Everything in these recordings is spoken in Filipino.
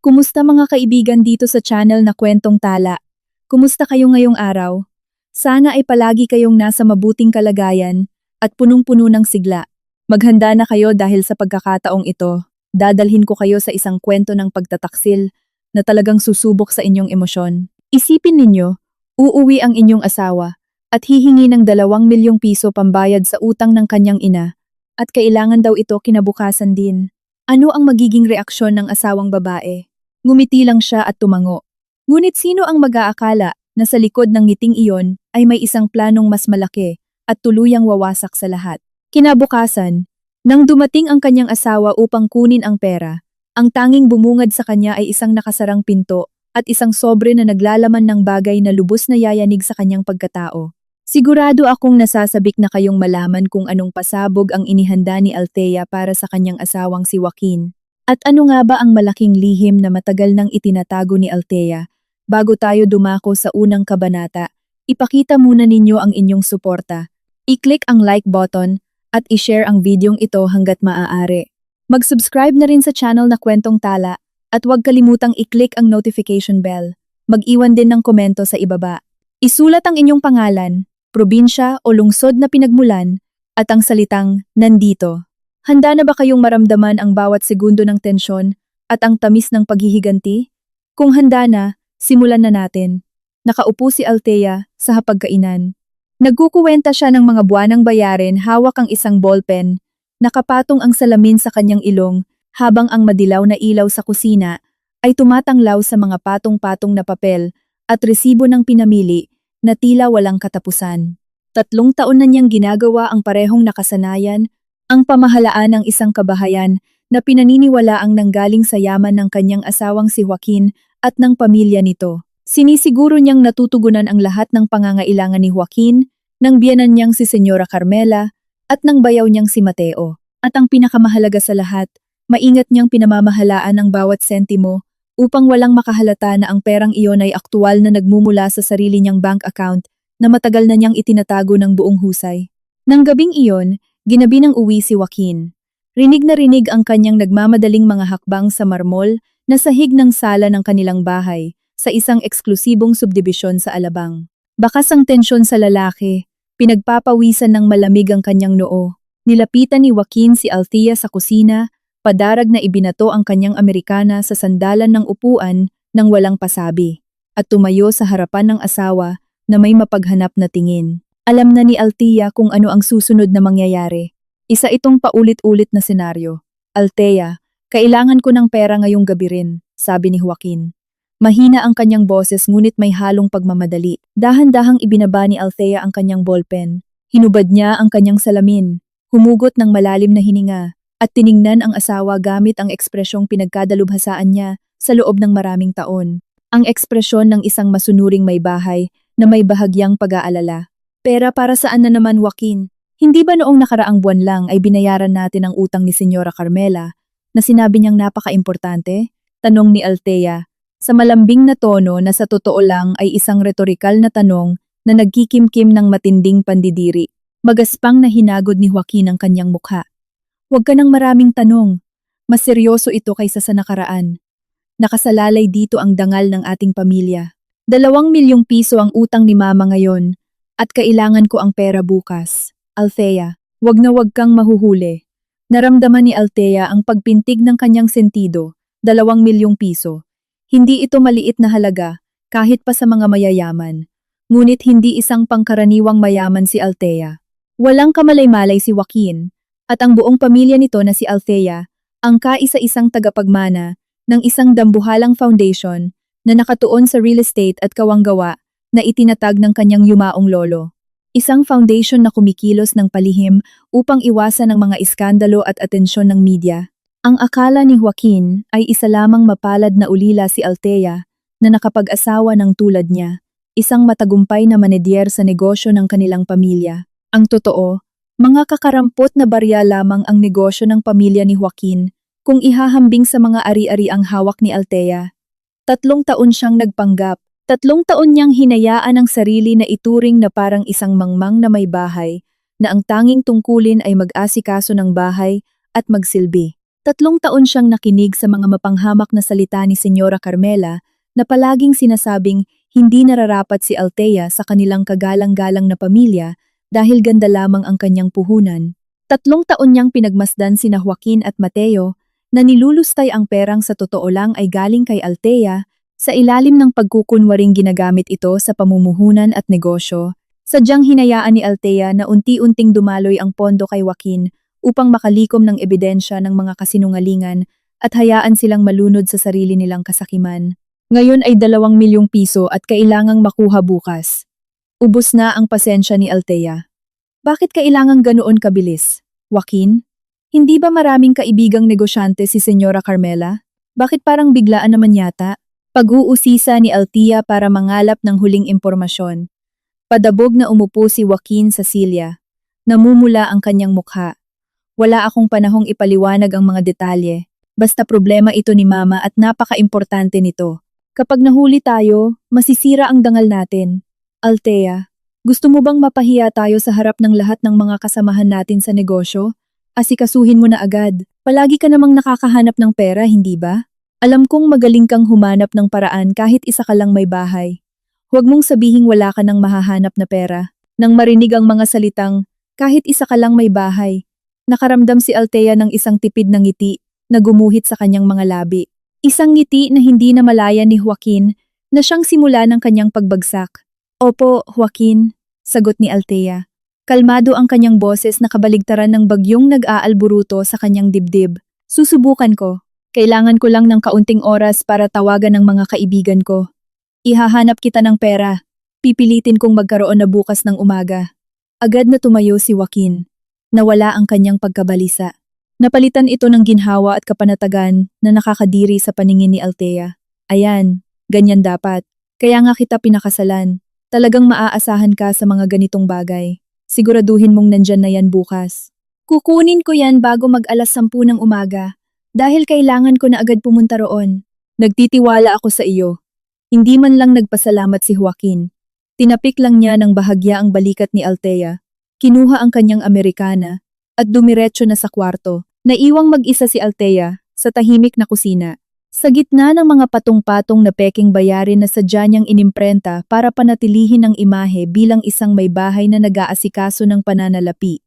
Kumusta mga kaibigan dito sa channel na Kwentong Tala? Kumusta kayo ngayong araw? Sana ay palagi kayong nasa mabuting kalagayan at punong-puno ng sigla. Maghanda na kayo dahil sa pagkakataong ito, dadalhin ko kayo sa isang kwento ng pagtataksil na talagang susubok sa inyong emosyon. Isipin ninyo, uuwi ang inyong asawa at hihingi ng 2 milyong piso pambayad sa utang ng kanyang ina at kailangan daw ito kinabukasan din. Ano ang magiging reaksyon ng asawang babae? Ngumiti lang siya at tumango. Ngunit sino ang mag-aakala na sa likod ng ngiting iyon ay may isang planong mas malaki at tuluyang wawasak sa lahat? Kinabukasan, nang dumating ang kanyang asawa upang kunin ang pera, ang tanging bumungad sa kanya ay isang nakasarang pinto at isang sobre na naglalaman ng bagay na lubos na yayanig sa kanyang pagkatao. Sigurado akong nasasabik na kayong malaman kung anong pasabog ang inihanda ni Althea para sa kanyang asawang si Joaquin. At ano nga ba ang malaking lihim na matagal nang itinatago ni Althea? Bago tayo dumako sa unang kabanata, ipakita muna ninyo ang inyong suporta. I-click ang like button at i-share ang videong ito hanggat maaari. Mag-subscribe na rin sa channel na Kwentong Tala at huwag kalimutang i-click ang notification bell. Mag-iwan din ng komento sa ibaba. Isulat ang inyong pangalan, probinsya o lungsod na pinagmulan at ang salitang nandito. Handa na ba kayong maramdaman ang bawat segundo ng tensyon at ang tamis ng paghihiganti? Kung handa na, simulan na natin. Nakaupo si Althea sa hapagkainan. Nagkukuwenta siya ng mga buwanang bayarin, hawak ang isang ballpen, nakapatong ang salamin sa kanyang ilong habang ang madilaw na ilaw sa kusina ay tumatanglaw sa mga patong-patong na papel at resibo ng pinamili na tila walang katapusan. 3 taon na niyang ginagawa ang parehong nakasanayan, ang pamahalaan ng isang kabahayan na pinaniniwalaang nanggaling sa yaman ng kanyang asawang si Joaquin at ng pamilya nito. Sinisiguro niyang natutugunan ang lahat ng pangangailangan ni Joaquin, ng biyenan niyang si Senyora Carmela, at ng bayaw niyang si Mateo. At ang pinakamahalaga sa lahat, maingat niyang pinamamahalaan ang bawat sentimo upang walang makahalata na ang perang iyon ay aktual na nagmumula sa sarili niyang bank account na matagal na niyang itinatago ng buong husay. Nang gabing iyon, ginabi ng uwi si Joaquin. Rinig na rinig ang kanyang nagmamadaling mga hakbang sa marmol na sahig ng sala ng kanilang bahay sa isang eksklusibong subdibisyon sa Alabang. Bakas ang tensyon sa lalaki, pinagpapawisan ng malamig ang kanyang noo. Nilapitan ni Joaquin si Althea sa kusina, padarag na ibinato ang kanyang Amerikana sa sandalan ng upuan nang walang pasabi, at tumayo sa harapan ng asawa na may mapaghanap na tingin. Alam na ni Althea kung ano ang susunod na mangyayari. Isa itong paulit-ulit na senaryo. Althea, kailangan ko ng pera ngayong gabi rin, sabi ni Joaquin. Mahina ang kanyang boses ngunit may halong pagmamadali. Dahan-dahang ibinaba ni Althea ang kanyang ballpen. Hinubad niya ang kanyang salamin, humugot ng malalim na hininga, at tiningnan ang asawa gamit ang ekspresyong pinagkadalubhasaan niya sa loob ng maraming taon. Ang ekspresyon ng isang masunuring may bahay na may bahagyang pag-aalala. Pera para saan na naman, Joaquin? Hindi ba noong nakaraang buwan lang ay binayaran natin ang utang ni Senyora Carmela na sinabi niyang napaka-importante? Tanong ni Althea, sa malambing na tono na sa totoo lang ay isang retorikal na tanong na nagkikimkim ng matinding pandidiri. Magaspang na hinagod ni Joaquin ang kanyang mukha. Huwag ka ng maraming tanong. Mas seryoso ito kaysa sa nakaraan. Nakasalalay dito ang dangal ng ating pamilya. 2 milyong piso ang utang ni Mama ngayon. At kailangan ko ang pera bukas. Althea, wag na wag kang mahuhuli. Naramdaman ni Althea ang pagpintig ng kanyang sentido, 2 milyong piso. Hindi ito maliit na halaga, kahit pa sa mga mayayaman. Ngunit hindi isang pangkaraniwang mayaman si Althea. Walang kamalay-malay si Joaquin, at ang buong pamilya nito na si Althea, ang kaisa-isang tagapagmana ng isang dambuhalang foundation na nakatuon sa real estate at kawanggawa na itinatag ng kanyang yumaong lolo. Isang foundation na kumikilos ng palihim upang iwasan ang mga iskandalo at atensyon ng media. Ang akala ni Joaquin ay isa lamang mapalad na ulila si Althea na nakapag-asawa ng tulad niya, isang matagumpay na manedyer sa negosyo ng kanilang pamilya. Ang totoo, mga kakarampot na barya lamang ang negosyo ng pamilya ni Joaquin kung ihahambing sa mga ari-ari ang hawak ni Althea. 3 taon siyang nagpanggap. 3 taon niyang hinayaan ang sarili na ituring na parang isang mangmang na may bahay, na ang tanging tungkulin ay mag-asikaso ng bahay at magsilbi. 3 taon siyang nakinig sa mga mapanghamak na salita ni Senyora Carmela na palaging sinasabing hindi nararapat si Althea sa kanilang kagalang-galang na pamilya dahil ganda lamang ang kanyang puhunan. 3 taon niyang pinagmasdan sina Joaquin at Mateo na nilulustay ang perang sa totoo lang ay galing kay Althea sa ilalim ng pagkukunwaring ginagamit ito sa pamumuhunan at negosyo. Sadyang hinayaan ni Althea na unti-unting dumaloy ang pondo kay Joaquin upang makalikom ng ebidensya ng mga kasinungalingan at hayaan silang malunod sa sarili nilang kasakiman. Ngayon ay 2 milyong piso at kailangang makuha bukas. Ubus na ang pasensya ni Althea. Bakit kailangang ganoon kabilis, Joaquin? Hindi ba maraming kaibigang negosyante si Senyora Carmela? Bakit parang biglaan naman yata? Pag-uusisa ni Althea para mangalap ng huling impormasyon. Padabog na umupo si Joaquin sa silya. Namumula ang kanyang mukha. Wala akong panahong ipaliwanag ang mga detalye. Basta problema ito ni Mama at napaka-importante nito. Kapag nahuli tayo, masisira ang dangal natin. Althea, gusto mo bang mapahiya tayo sa harap ng lahat ng mga kasamahan natin sa negosyo? Asikasuhin mo na agad. Palagi ka namang nakakahanap ng pera, hindi ba? Alam kong magaling kang humanap ng paraan kahit isa ka lang may bahay. Huwag mong sabihing wala ka nang mahahanap na pera. Nang marinig ang mga salitang, kahit isa ka lang may bahay, nakaramdam si Althea ng isang tipid na ngiti na gumuhit sa kanyang mga labi. Isang ngiti na hindi na malaya ni Joaquin na siyang simula ng kanyang pagbagsak. Opo, Joaquin, sagot ni Althea. Kalmado ang kanyang boses na kabaligtaran ng bagyong nag-aalburuto sa kanyang dibdib. Susubukan ko. Kailangan ko lang ng kaunting oras para tawagan ng mga kaibigan ko. Ihahanap kita ng pera. Pipilitin kong magkaroon na bukas ng umaga. Agad na tumayo si Joaquin. Nawala ang kanyang pagkabalisa. Napalitan ito ng ginhawa at kapanatagan na nakakadiri sa paningin ni Althea. Ayan, ganyan dapat. Kaya nga kita pinakasalan. Talagang maaasahan ka sa mga ganitong bagay. Siguraduhin mong nandyan na yan bukas. Kukunin ko yan bago mag-alas 10 ng umaga. Dahil kailangan ko na agad pumunta roon. Nagtitiwala ako sa iyo. Hindi man lang nagpasalamat si Joaquin. Tinapik lang niya ng bahagya ang balikat ni Althea. Kinuha ang kanyang Amerikana at dumiretso na sa kwarto. Naiwang mag-isa si Althea sa tahimik na kusina. Sa gitna ng mga patong-patong na peking bayarin na sadya niyang inimprenta para panatilihin ang imahe bilang isang may bahay na nag-aasikaso ng pananalapi.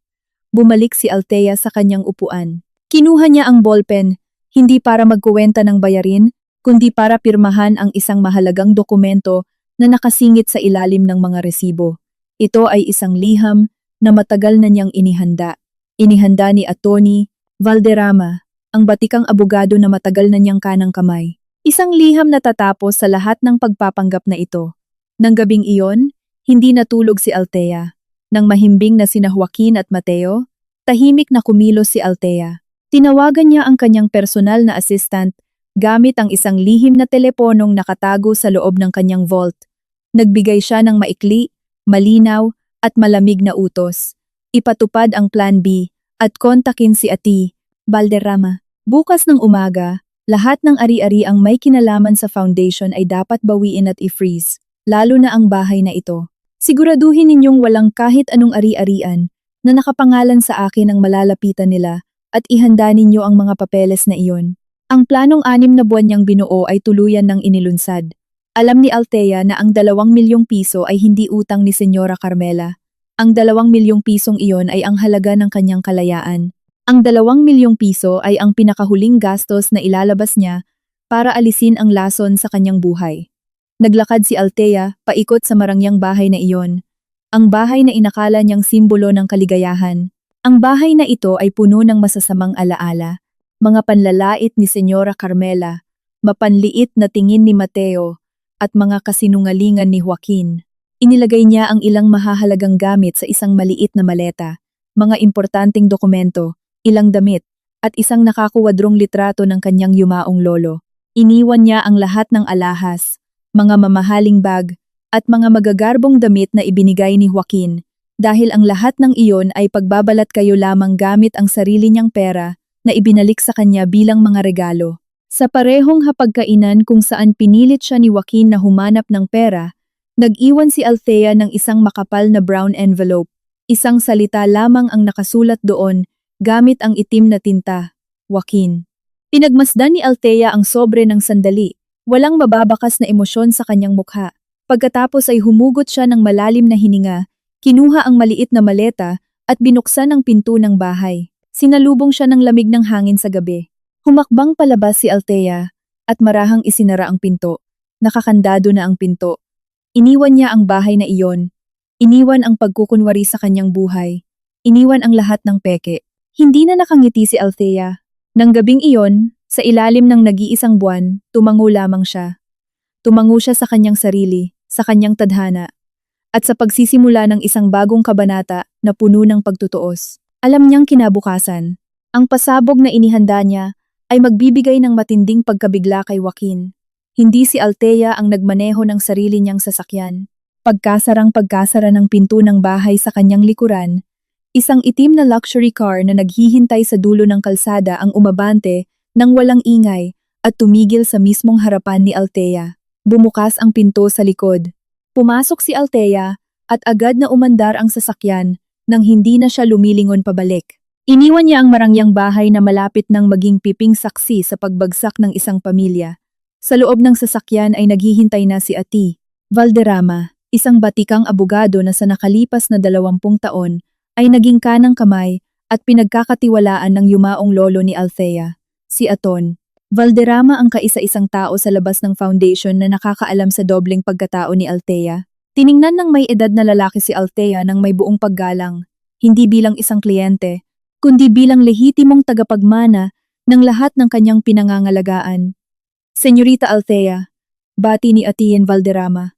Bumalik si Althea sa kanyang upuan. Kinuha niya ang ballpen, hindi para magkuwenta ng bayarin, kundi para pirmahan ang isang mahalagang dokumento na nakasingit sa ilalim ng mga resibo. Ito ay isang liham na matagal na niyang inihanda. Inihanda ni Atty. Valderrama, ang batikang abogado na matagal na niyang kanang kamay. Isang liham na tatapos sa lahat ng pagpapanggap na ito. Nang gabing iyon, hindi natulog si Althea. Nang mahimbing na sina Joaquin at Mateo, tahimik na kumilos si Althea. Tinawagan niya ang kanyang personal na assistant gamit ang isang lihim na teleponong nakatago sa loob ng kanyang vault. Nagbigay siya ng maikli, malinaw, at malamig na utos. Ipatupad ang Plan B at kontakin si Ati, Valderrama. Bukas ng umaga, lahat ng ari-ari ang may kinalaman sa foundation ay dapat bawiin at i-freeze, lalo na ang bahay na ito. Siguraduhin ninyong walang kahit anong ari-arian na nakapangalan sa akin ang malalapitan nila at ihanda ninyo ang mga papeles na iyon. Ang planong 6 na buwan niyang binuo ay tuluyan ng inilunsad. Alam ni Althea na ang 2 milyong piso ay hindi utang ni Senyora Carmela. Ang 2 milyong pisong iyon ay ang halaga ng kanyang kalayaan. Ang 2 milyong piso ay ang pinakahuling gastos na ilalabas niya para alisin ang lason sa kanyang buhay. Naglakad si Althea paikot sa marangyang bahay na iyon. Ang bahay na inakala niyang simbolo ng kaligayahan. Ang bahay na ito ay puno ng masasamang alaala. Mga panlalait ni Senyora Carmela, mapanliit na tingin ni Mateo, at mga kasinungalingan ni Joaquin. Inilagay niya ang ilang mahahalagang gamit sa isang maliit na maleta, mga importanteng dokumento, ilang damit, at isang nakakuwadrong litrato ng kanyang yumaong lolo. Iniwan niya ang lahat ng alahas, mga mamahaling bag, at mga magagarbong damit na ibinigay ni Joaquin, dahil ang lahat ng iyon ay pagbabalat kayo lamang gamit ang sarili niyang pera na ibinalik sa kanya bilang mga regalo. Sa parehong hapagkainan kung saan pinilit siya ni Joaquin na humanap ng pera, nag-iwan si Althea ng isang makapal na brown envelope. Isang salita lamang ang nakasulat doon gamit ang itim na tinta. Joaquin. Pinagmasdan ni Althea ang sobre ng sandali. Walang mababakas na emosyon sa kanyang mukha. Pagkatapos ay humugot siya ng malalim na hininga, kinuha ang maliit na maleta at binuksan ang pinto ng bahay. Sinalubong siya ng lamig ng hangin sa gabi. Humakbang palabas si Althea at marahang isinara ang pinto. Nakakandado na ang pinto. Iniwan niya ang bahay na iyon. Iniwan ang pagkukunwari sa kanyang buhay. Iniwan ang lahat ng peke. Hindi na nakangiti si Althea. Nang gabing iyon, sa ilalim ng nag-iisang buwan, tumango lamang siya. Tumango siya sa kanyang sarili, sa kanyang tadhana, at sa pagsisimula ng isang bagong kabanata na puno ng pagtutuos. Alam niyang kinabukasan, ang pasabog na inihanda niya ay magbibigay ng matinding pagkabigla kay Joaquin. Hindi si Althea ang nagmaneho ng sarili niyang sasakyan. Pagkasara ng pinto ng bahay sa kanyang likuran, isang itim na luxury car na naghihintay sa dulo ng kalsada ang umabante nang walang ingay at tumigil sa mismong harapan ni Althea. Bumukas ang pinto sa likod. Pumasok si Althea at agad na umandar ang sasakyan nang hindi na siya lumilingon pabalik. Iniwan niya ang marangyang bahay na malapit nang maging piping saksi sa pagbagsak ng isang pamilya. Sa loob ng sasakyan ay naghihintay na si Ati Valderrama, isang batikang abogado na sa nakalipas na 20 taon ay naging kanang kamay at pinagkakatiwalaan ng yumaong lolo ni Althea, si Aton Valderrama, ang kaisa-isang tao sa labas ng foundation na nakakaalam sa dobleng pagkatao ni Althea. Tiningnan ng may edad na lalaki si Althea ng may buong paggalang, hindi bilang isang kliyente, kundi bilang lehitimong tagapagmana ng lahat ng kanyang pinangangalagaan. Senyorita Althea, bati ni Atiyen Valderrama.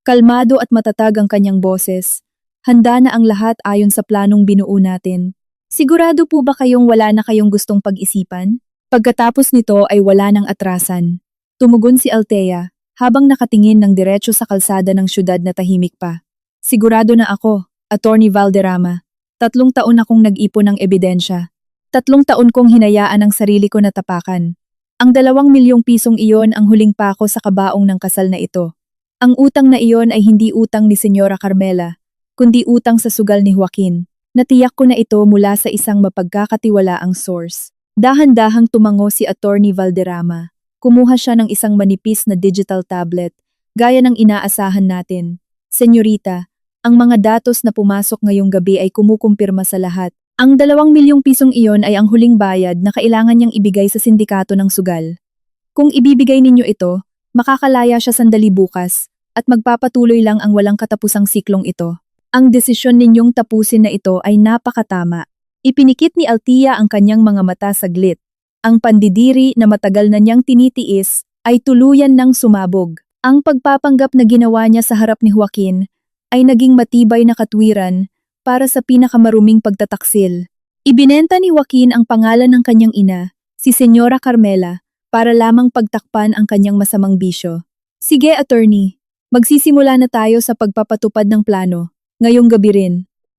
Kalmado at matatag ang kanyang boses. Handa na ang lahat ayon sa planong binuo natin. Sigurado po ba kayong wala na kayong gustong pag-isipan? Pagkatapos nito ay wala nang atrasan. Tumugon si Althea habang nakatingin ng diretso sa kalsada ng syudad na tahimik pa. Sigurado na ako, Attorney Valderrama. 3 taon akong nag-ipon ng ebidensya. 3 taon kong hinayaan ang sarili ko na tapakan. Ang 2 milyong pisong iyon ang huling pako sa kabaong ng kasal na ito. Ang utang na iyon ay hindi utang ni Senyora Carmela, kundi utang sa sugal ni Joaquin. Natiyak ko na ito mula sa isang mapagkakatiwalaang source. Dahan-dahang tumango si Attorney Valderrama. Kumuha siya ng isang manipis na digital tablet, gaya ng inaasahan natin. Senyorita, ang mga datos na pumasok ngayong gabi ay kumukumpirma sa lahat. Ang 2 milyong pisong iyon ay ang huling bayad na kailangan niyang ibigay sa sindikato ng sugal. Kung ibibigay ninyo ito, makakalaya siya sandali bukas at magpapatuloy lang ang walang katapusang siklong ito. Ang desisyon ninyong tapusin na ito ay napakatama. Ipinikit ni Althea ang kanyang mga mata saglit. Ang pandidiri na matagal na niyang tinitiis ay tuluyan ng sumabog. Ang pagpapanggap na ginawa niya sa harap ni Joaquin ay naging matibay na katwiran para sa pinakamaruming pagtataksil. Ibinenta ni Joaquin ang pangalan ng kanyang ina, si Senyora Carmela, para lamang pagtakpan ang kanyang masamang bisyo. Sige, attorney, magsisimula na tayo sa pagpapatupad ng plano. Ngayong gabi rin,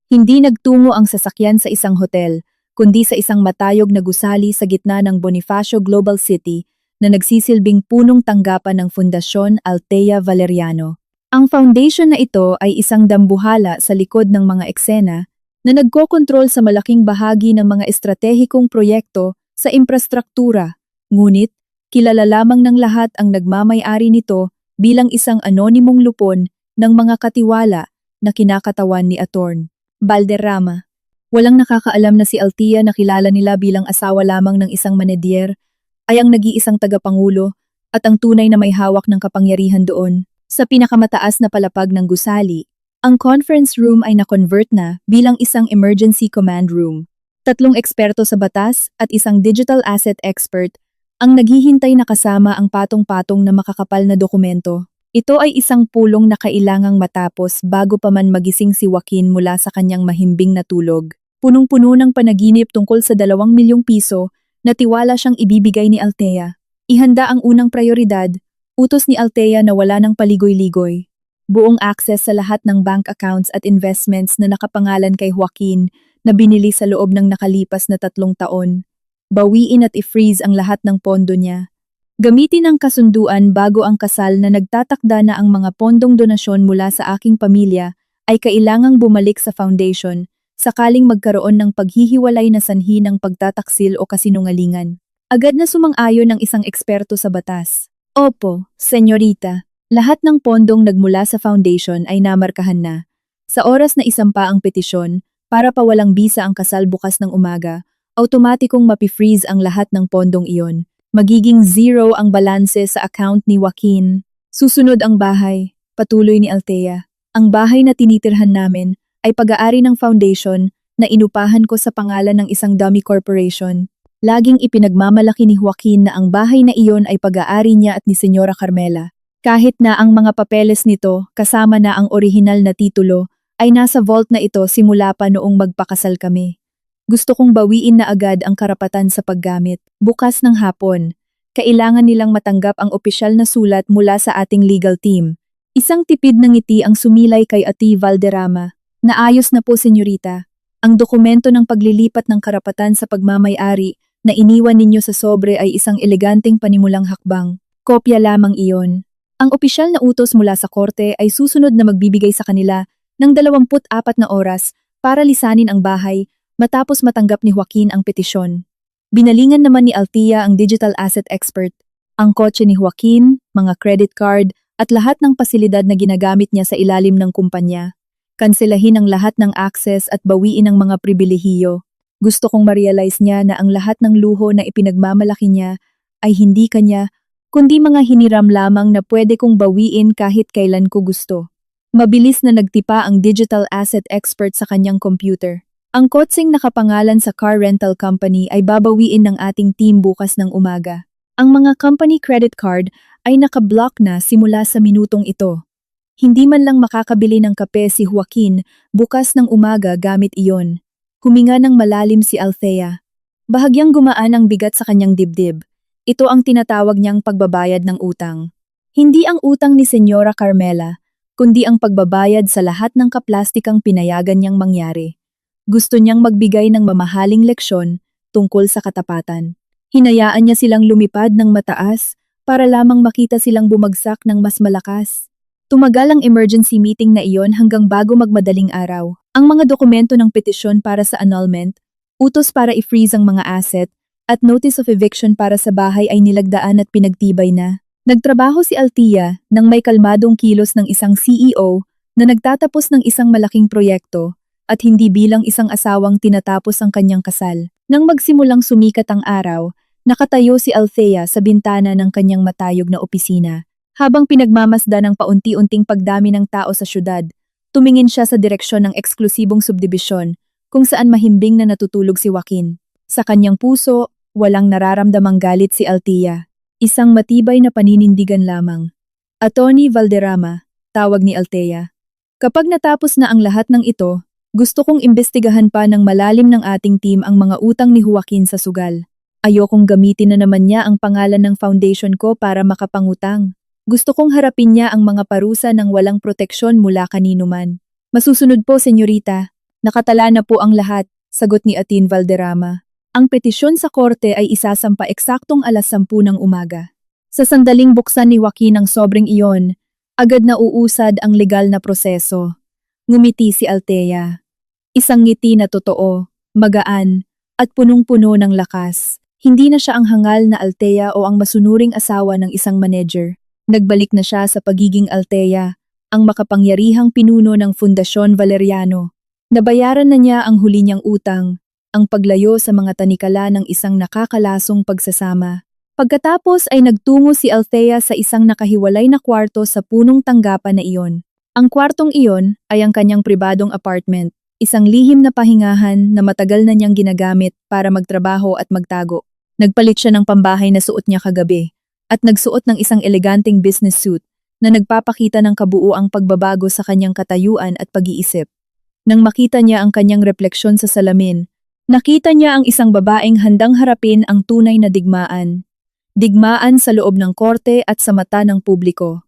hindi nagtungo ang sasakyan sa isang hotel, kundi sa isang matayog na gusali sa gitna ng Bonifacio Global City na nagsisilbing punong tanggapan ng Fundasyon Althea Valeriano. Ang foundation na ito ay isang dambuhala sa likod ng mga eksena na nagkokontrol sa malaking bahagi ng mga estratehikong proyekto sa infrastruktura, ngunit kilala lamang ng lahat ang nagmamay-ari nito bilang isang anonimong lupon ng mga katiwala na kinakatawan ni Attorney Valderrama. Walang nakakaalam na si Althea na kilala nila bilang asawa lamang ng isang manedier ay ang nag-iisang tagapangulo at ang tunay na may hawak ng kapangyarihan doon. Sa pinakamataas na palapag ng gusali, ang conference room ay na-convert na bilang isang emergency command room. 3 eksperto sa batas at isang digital asset expert ang naghihintay na kasama ang patong-patong na makakapal na dokumento. Ito ay isang pulong na kailangang matapos bago pa man magising si Joaquin mula sa kanyang mahimbing na tulog. Punong-puno ng panaginip tungkol sa 2 milyong piso na tiwala siyang ibibigay ni Althea. Ihanda ang unang prioridad, utos ni Althea na wala ng paligoy-ligoy. Buong access sa lahat ng bank accounts at investments na nakapangalan kay Joaquin na binili sa loob ng nakalipas na 3 taon. Bawiin at i-freeze ang lahat ng pondo niya. Gamitin ang kasunduan bago ang kasal na nagtatakda na ang mga pondong donasyon mula sa aking pamilya ay kailangang bumalik sa foundation sakaling magkaroon ng paghihiwalay na sanhi ng pagtataksil o kasinungalingan. Agad na sumang-ayon ng isang eksperto sa batas. Opo, senyorita. Lahat ng pondong nagmula sa foundation ay namarkahan na. Sa oras na isampa ang petisyon, para pawalang bisa ang kasal bukas ng umaga, automatikong mapi-freeze ang lahat ng pondong iyon. Magiging zero ang balanse sa account ni Joaquin. Susunod ang bahay, patuloy ni Althea. Ang bahay na tinitirhan namin ay pag-aari ng foundation na inupahan ko sa pangalan ng isang dummy corporation. Laging ipinagmamalaki ni Joaquin na ang bahay na iyon ay pag-aari niya at ni Senyora Carmela. Kahit na ang mga papeles nito, kasama na ang orihinal na titulo, ay nasa vault na ito simula pa noong magpakasal kami. Gusto kong bawiin na agad ang karapatan sa paggamit. Bukas ng hapon, kailangan nilang matanggap ang opisyal na sulat mula sa ating legal team. Isang tipid ng ngiti ang sumilay kay Ate Valderrama. Naayos na po, senyorita. Ang dokumento ng paglilipat ng karapatan sa pagmamay-ari na iniwan ninyo sa sobre ay isang eleganteng panimulang hakbang. Kopya lamang iyon. Ang opisyal na utos mula sa korte ay susunod na magbibigay sa kanila ng 24 na oras para lisanin ang bahay matapos matanggap ni Joaquin ang petisyon. Binalingan naman ni Althea ang digital asset expert, ang kotse ni Joaquin, mga credit card, at lahat ng pasilidad na ginagamit niya sa ilalim ng kumpanya. Kanselahin ang lahat ng access at bawiin ang mga pribilehiyo. Gusto kong ma-realize niya na ang lahat ng luho na ipinagmamalaki niya ay hindi kanya, kundi mga hiniram lamang na pwede kong bawiin kahit kailan ko gusto. Mabilis na nagtipa ang digital asset expert sa kanyang computer. Ang kotseng nakapangalan sa car rental company ay babawiin ng ating team bukas ng umaga. Ang mga company credit card ay nakablock na simula sa minutong ito. Hindi man lang makakabili ng kape si Joaquin bukas ng umaga gamit iyon. Huminga ng malalim si Althea. Bahagyang gumaan ang bigat sa kanyang dibdib. Ito ang tinatawag niyang pagbabayad ng utang. Hindi ang utang ni Senyora Carmela, kundi ang pagbabayad sa lahat ng kaplastikang pinayagan niyang mangyari. Gusto niyang magbigay ng mamahaling leksyon tungkol sa katapatan. Hinayaan niya silang lumipad ng mataas para lamang makita silang bumagsak ng mas malakas. Tumagal ang emergency meeting na iyon hanggang bago magmadaling araw. Ang mga dokumento ng petisyon para sa annulment, utos para i-freeze ang mga asset, at notice of eviction para sa bahay ay nilagdaan at pinagtibay na. Nagtrabaho si Althea nang may kalmadong kilos ng isang CEO na nagtatapos ng isang malaking proyekto at hindi bilang isang asawang tinatapos ang kanyang kasal. Nang magsimulang sumikat ang araw, nakatayo si Althea sa bintana ng kanyang matayog na opisina. Habang pinagmamasdan ang paunti-unting pagdami ng tao sa syudad, tumingin siya sa direksyon ng eksklusibong subdibisyon kung saan mahimbing na natutulog si Joaquin. Sa kanyang puso, walang nararamdamang galit si Althea. Isang matibay na paninindigan lamang. Atty. Valderrama, tawag ni Althea. Kapag natapos na ang lahat ng ito, gusto kong imbestigahan pa ng malalim ng ating team ang mga utang ni Joaquin sa sugal. Ayokong gamitin na naman niya ang pangalan ng foundation ko para makapangutang. Gusto kong harapin niya ang mga parusa ng walang proteksyon mula kanino man. Masusunod po, senyorita. Nakatala na po ang lahat, sagot ni Atty. Valderrama. Ang petisyon sa korte ay isasampa eksaktong alas 10 ng umaga. Sa sandaling buksan ni Joaquin ang sobreng iyon, agad na uusad ang legal na proseso. Ngumiti si Althea. Isang ngiti na totoo, magaan, at punong-puno ng lakas. Hindi na siya ang hangal na Althea o ang masunuring asawa ng isang manager. Nagbalik na siya sa pagiging Althea, ang makapangyarihang pinuno ng Fundasyon Valeriano. Nabayaran na niya ang huli niyang utang, ang paglayo sa mga tanikala ng isang nakakalasong pagsasama. Pagkatapos ay nagtungo si Althea sa isang nakahiwalay na kwarto sa punong tanggapan na iyon. Ang kwartong iyon ay ang kanyang pribadong apartment, isang lihim na pahingahan na matagal na niyang ginagamit para magtrabaho at magtago. Nagpalit siya ng pambahay na suot niya kagabi, at nagsuot ng isang eleganteng business suit na nagpapakita ng kabuuang pagbabago sa kanyang katayuan at pag-iisip. Nang makita niya ang kanyang refleksyon sa salamin, nakita niya ang isang babaeng handang harapin ang tunay na digmaan. Digmaan sa loob ng korte at sa mata ng publiko.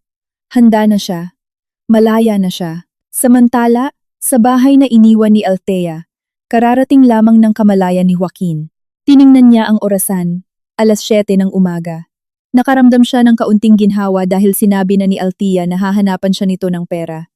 Handa na siya. Malaya na siya. Samantala, sa bahay na iniwan ni Althea, kararating lamang ng kamalayan ni Joaquin. Tiningnan niya ang orasan, alas 7 ng umaga. Nakaramdam siya ng kaunting ginhawa dahil sinabi na ni Althea na hahanapan siya nito ng pera.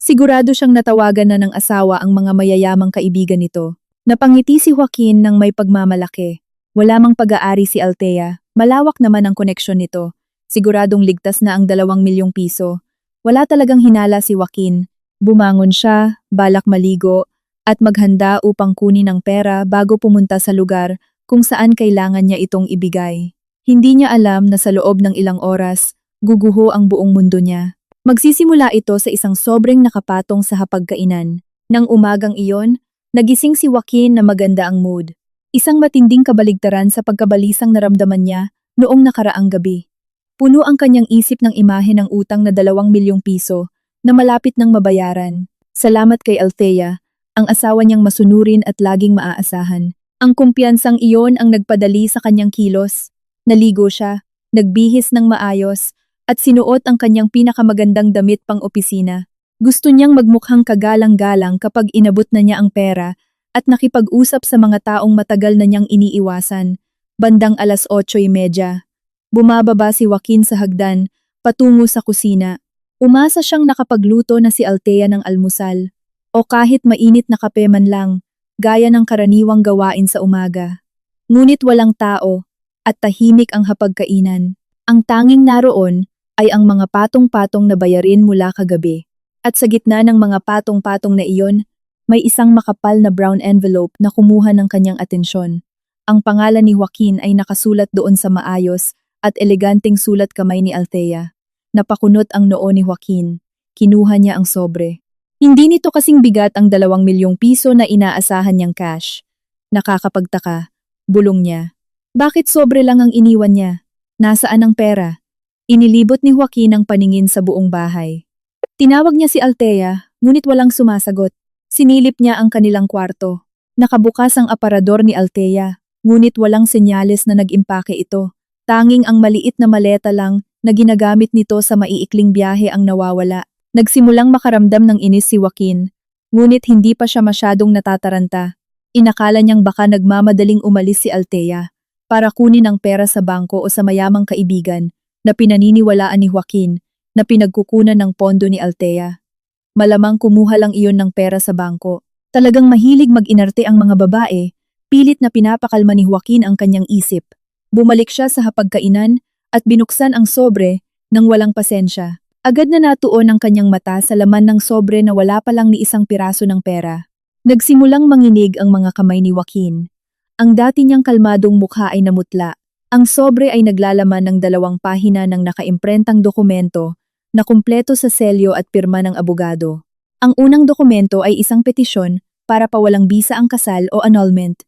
Sigurado siyang natawagan na ng asawa ang mga mayayamang kaibigan nito. Napangiti si Joaquin ng may pagmamalaki. Wala mang pag-aari si Althea, malawak naman ang koneksyon nito. Siguradong ligtas na ang 2 milyong piso. Wala talagang hinala si Joaquin. Bumangon siya, balak maligo, at maghanda upang kunin ang pera bago pumunta sa lugar kung saan kailangan niya itong ibigay. Hindi niya alam na sa loob ng ilang oras, guguho ang buong mundo niya. Magsisimula ito sa isang sobrang nakapatong sa hapagkainan. Nang umagang iyon, nagising si Joaquin na maganda ang mood. Isang matinding kabaligtaran sa pagkabalisang naramdaman niya noong nakaraang gabi. Puno ang kanyang isip ng imahe ng utang na 2 milyong piso na malapit ng mabayaran. Salamat kay Althea, ang asawa niyang masunurin at laging maaasahan. Ang kumpiyansang iyon ang nagpadali sa kanyang kilos. Naligo siya, nagbihis ng maayos, at sinuot ang kanyang pinakamagandang damit pang opisina. Gusto niyang magmukhang kagalang-galang kapag inabot na niya ang pera at nakipag-usap sa mga taong matagal na niyang iniiwasan. Bandang 8:30. Bumababa si Joaquin sa hagdan, patungo sa kusina. Umasa siyang nakapagluto na si Althea ng almusal, o kahit mainit na kape man lang, gaya ng karaniwang gawain sa umaga. Ngunit walang tao, at tahimik ang hapagkainan. Ang tanging naroon ay ang mga patong-patong na bayarin mula kagabi. At sa gitna ng mga patong-patong na iyon, may isang makapal na brown envelope na kumuha ng kanyang atensyon. Ang pangalan ni Joaquin ay nakasulat doon sa maayos at eleganteng sulat kamay ni Althea. Napakunot ang noo ni Joaquin. Kinuha niya ang sobre. Hindi nito kasing bigat ang 2 milyong piso na inaasahan niyang cash. Nakakapagtaka. Bulong niya. Bakit sobre lang ang iniwan niya? Nasaan ang pera? Inilibot ni Joaquin ang paningin sa buong bahay. Tinawag niya si Althea, ngunit walang sumasagot. Sinilip niya ang kanilang kwarto. Nakabukas ang aparador ni Althea, ngunit walang senyales na nag-impake ito. Tanging ang maliit na maleta lang na ginagamit nito sa maiikling biyahe ang nawawala. Nagsimulang makaramdam ng inis si Joaquin, ngunit hindi pa siya masyadong natataranta. Inakala niyang baka nagmamadaling umalis si Althea para kunin ang pera sa bangko o sa mayamang kaibigan na pinaniniwalaan ni Joaquin na pinagkukunan ng pondo ni Althea. Malamang kumuha lang iyon ng pera sa bangko. Talagang mahilig mag-inarte ang mga babae, pilit na pinapakalma ni Joaquin ang kanyang isip. Bumalik siya sa hapagkainan at binuksan ang sobre nang walang pasensya. Agad na natuon ang kanyang mata sa laman ng sobre na wala pa lang ni isang piraso ng pera. Nagsimulang manginig ang mga kamay ni Joaquin. Ang dati niyang kalmadong mukha ay namutla. Ang sobre ay naglalaman ng 2 pahina ng nakaimprentang dokumento na kumpleto sa selyo at pirma ng abogado. Ang unang dokumento ay isang petisyon para pawalang bisa ang kasal o annulment.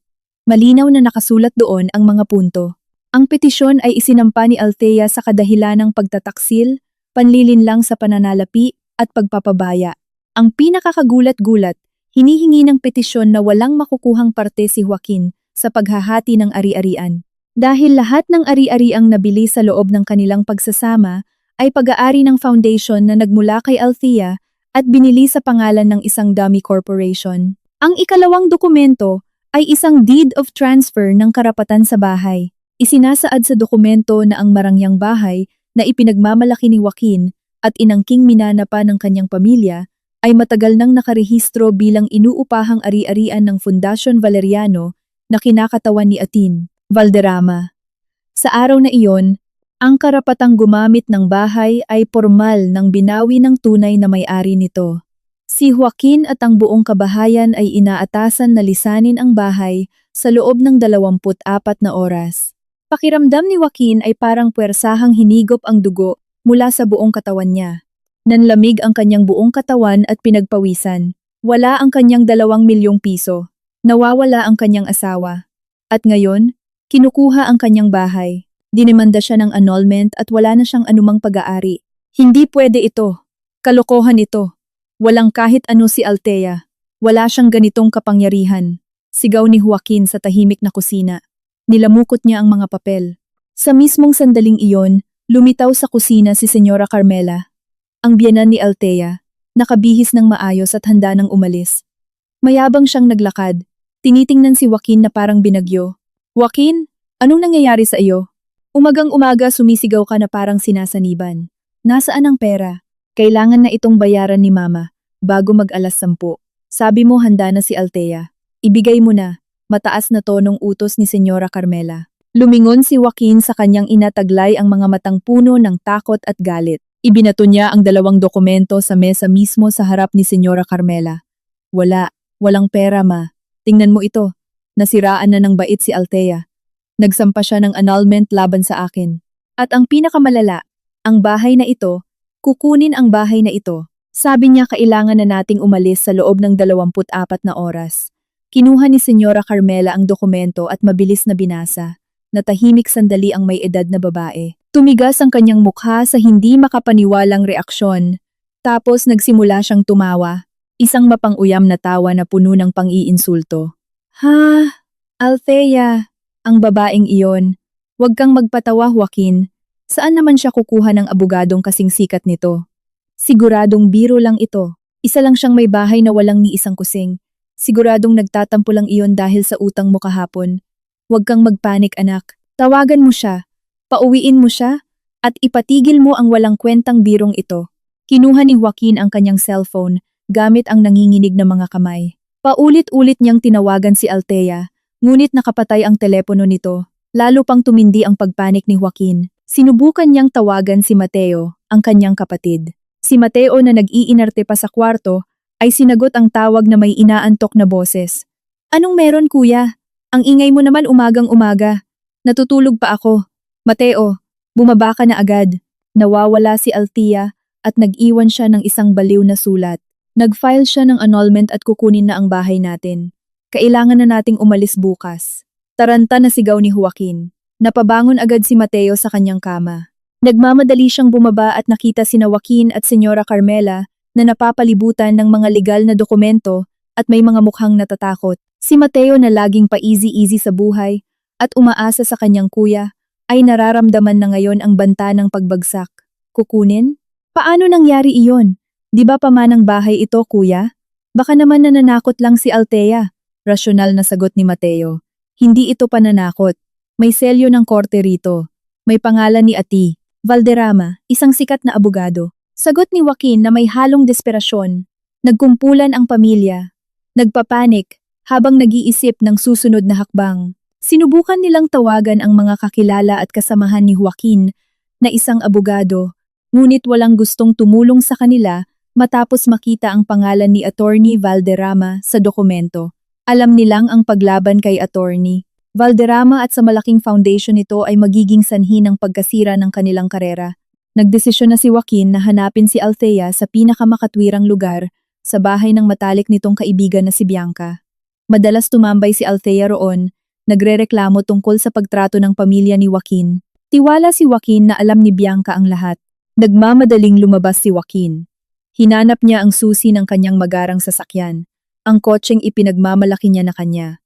Malinaw na nakasulat doon ang mga punto. Ang petisyon ay isinampa ni Althea sa kadahilanang pagtataksil, panlilinlang sa pananalapi at pagpapabaya. Ang pinakakagulat-gulat, hinihingi ng petisyon na walang makukuhang parte si Joaquin sa paghahati ng ari-arian. Dahil lahat ng ari-ariang nabili sa loob ng kanilang pagsasama ay pag-aari ng foundation na nagmula kay Althea at binili sa pangalan ng isang dummy corporation. Ang ikalawang dokumento ay isang deed of transfer ng karapatan sa bahay. Isinasaad sa dokumento na ang marangyang bahay na ipinagmamalaki ni Joaquin at inangking minana pa ng kanyang pamilya ay matagal nang nakarehistro bilang inuupahang ari-arian ng Fundación Valeriano na kinakatawan ni Atin Valderrama. Sa araw na iyon, ang karapatang gumamit ng bahay ay formal nang binawi ng tunay na may-ari nito. Si Joaquin at ang buong kabahayan ay inaatasan na lisanin ang bahay sa loob ng 24 na oras. Pakiramdam ni Joaquin ay parang puwersahang hinigop ang dugo mula sa buong katawan niya. Nanlamig ang kanyang buong katawan at pinagpawisan. Wala ang kanyang 2 milyong piso. Nawawala ang kanyang asawa. At ngayon, kinukuha ang kanyang bahay. Dinemanda siya ng annulment at wala na siyang anumang pag-aari. Hindi pwede ito. Kalokohan ito. Walang kahit ano si Althea. Wala siyang ganitong kapangyarihan. Sigaw ni Joaquin sa tahimik na kusina. Nilamukot niya ang mga papel. Sa mismong sandaling iyon, lumitaw sa kusina si Senyora Carmela. Ang biyenan ni Althea, nakabihis ng maayos at handa ng umalis. Mayabang siyang naglakad. Tinitingnan si Joaquin na parang binagyo. Joaquin, anong nangyayari sa iyo? Umagang-umaga sumisigaw ka na parang sinasaniban. Nasaan ang pera? Kailangan na itong bayaran ni Mama. bago mag-alas 10. Sabi mo handa na si Althea. Ibigay mo na, mataas na tonong utos ni Senyora Carmela. Lumingon si Joaquin sa kanyang ina, taglay ang mga matang puno ng takot at galit. Ibinato niya ang 2 dokumento sa mesa mismo sa harap ni Senyora Carmela. Walang pera ma. Tingnan mo ito. Nasiraan na ng bait si Althea. Nagsampa siya ng annulment laban sa akin. At ang pinakamalala, ang bahay na ito, kukunin ang bahay na ito. Sabi niya kailangan na nating umalis sa loob ng 24 na oras. Kinuha ni Senyora Carmela ang dokumento at mabilis na binasa. Natahimik sandali ang may edad na babae. Tumigas ang kanyang mukha sa hindi makapaniwalang reaksyon. Tapos nagsimula siyang tumawa. Isang mapang-uyam na tawa na puno ng pang-iinsulto. Ha, Althea, ang babaeng iyon. Huwag kang magpatawa, Joaquin. Saan naman siya kukuha ng abogadong kasing sikat nito? Siguradong biro lang ito. Isa lang siyang may bahay na walang ni isang kusing. Siguradong nagtatampo lang iyon dahil sa utang mo kahapon. Huwag kang magpanik, anak. Tawagan mo siya, pauwiin mo siya, at ipatigil mo ang walang kwentang birong ito. Kinuha ni Joaquin ang kanyang cellphone gamit ang nanginginig na mga kamay. Paulit-ulit niyang tinawagan si Althea, ngunit nakapatay ang telepono nito. Lalo pang tumindi ang pagpanik ni Joaquin. Sinubukan niyang tawagan si Mateo, ang kanyang kapatid. Si Mateo na nag-iinarte pa sa kwarto ay sinagot ang tawag na may inaantok na boses. Anong meron kuya? Ang ingay mo naman umagang-umaga. Natutulog pa ako. Mateo, bumaba ka na agad. Nawawala si Althea at nag-iwan siya ng isang baliw na sulat. Nag-file siya ng annulment at kukunin na ang bahay natin. Kailangan na nating umalis bukas. Taranta na sigaw ni Joaquin. Napabangon agad si Mateo sa kanyang kama. Nagmamadali siyang bumaba at nakita sina Joaquin at Senyora Carmela na napapalibutan ng mga legal na dokumento at may mga mukhang natatakot. Si Mateo na laging pa-easy-easy sa buhay at umaasa sa kanyang kuya ay nararamdaman na ngayon ang banta ng pagbagsak. Kukunin? Paano nangyari iyon? Di ba pamanang bahay ito, kuya? Baka naman nananakot lang si Althea. Rasyonal na sagot ni Mateo. Hindi ito pananakot. May selyo ng korte rito. May pangalan ni Ati Valderrama, isang sikat na abogado. Sagot ni Joaquin na may halong desperasyon. Nagkumpulan ang pamilya. Nagpapanik habang nag-iisip ng susunod na hakbang. Sinubukan nilang tawagan ang mga kakilala at kasamahan ni Joaquin na isang abogado, ngunit walang gustong tumulong sa kanila matapos makita ang pangalan ni Attorney Valderrama sa dokumento. Alam nilang ang paglaban kay Attorney Valderrama at sa malaking foundation nito ay magiging sanhi ng pagkasira ng kanilang karera. Nagdesisyon na si Joaquin na hanapin si Althea sa pinakamakatwirang lugar, sa bahay ng matalik nitong kaibigan na si Bianca. Madalas tumambay si Althea roon, nagrereklamo tungkol sa pagtrato ng pamilya ni Joaquin. Tiwala si Joaquin na alam ni Bianca ang lahat. Nagmamadaling lumabas si Joaquin. Hinanap niya ang susi ng kanyang magarang sasakyan, ang kotseng ipinagmamalaki niya na kanya.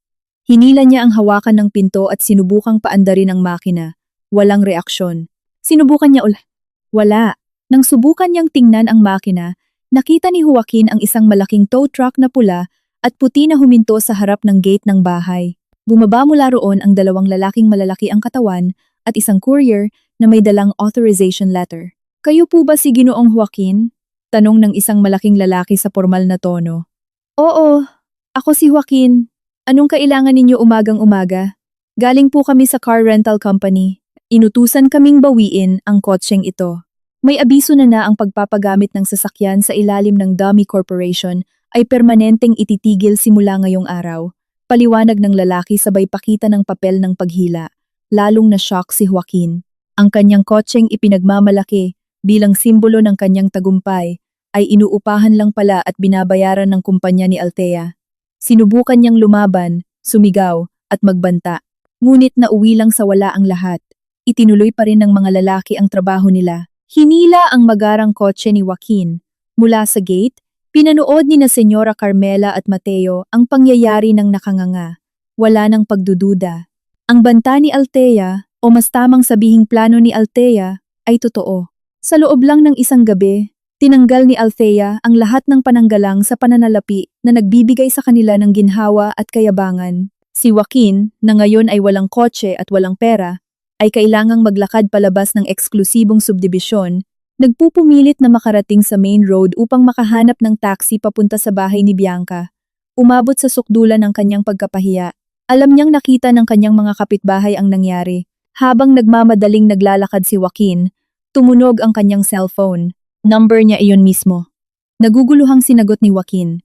Hinila niya ang hawakan ng pinto at sinubukang paandarin ang makina. Walang reaksyon. Sinubukan niya ulit. Wala. Nang subukan niyang tingnan ang makina, nakita ni Joaquin ang isang malaking tow truck na pula at puti na huminto sa harap ng gate ng bahay. Bumaba mula roon ang 2 lalaking malalaki ang katawan at isang courier na may dalang authorization letter. Kayo po ba si Ginoong Joaquin? Tanong ng isang malaking lalaki sa formal na tono. Oo, ako si Joaquin. Anong kailangan ninyo umagang-umaga? Galing po kami sa car rental company. Inutusan kaming bawiin ang kotseng ito. May abiso na ang pagpapagamit ng sasakyan sa ilalim ng Dummy Corporation ay permanenteng ititigil simula ngayong araw. Paliwanag ng lalaki sabay pakita ng papel ng paghila. Lalong na-shock si Joaquin. Ang kanyang kotseng ipinagmamalaki bilang simbolo ng kanyang tagumpay ay inuupahan lang pala at binabayaran ng kumpanya ni Althea. Sinubukan niyang lumaban, sumigaw, at magbanta. Ngunit nauwi lang sa wala ang lahat. Itinuloy pa rin ng mga lalaki ang trabaho nila. Hinila ang magarang kotse ni Joaquin. Mula sa gate, pinanood ni na Senyora Carmela at Mateo ang pangyayari ng nakanganga. Wala nang pagdududa. Ang banta ni Althea, o mas tamang sabihing plano ni Althea, ay totoo. Sa loob lang ng isang gabi, tinanggal ni Althea ang lahat ng pananggalang sa pananalapi na nagbibigay sa kanila ng ginhawa at kayabangan. Si Joaquin, na ngayon ay walang kotse at walang pera, ay kailangang maglakad palabas ng eksklusibong subdibisyon Nagpupumilit na makarating sa main road upang makahanap ng taxi papunta sa bahay ni Bianca. Umabot sa sukdulan ng kanyang pagkapahiya. Alam niyang nakita ng kanyang mga kapitbahay ang nangyari. Habang nagmamadaling naglalakad si Joaquin, tumunog ang kanyang cellphone. Number niya iyon mismo. Naguguluhang sinagot ni Joaquin.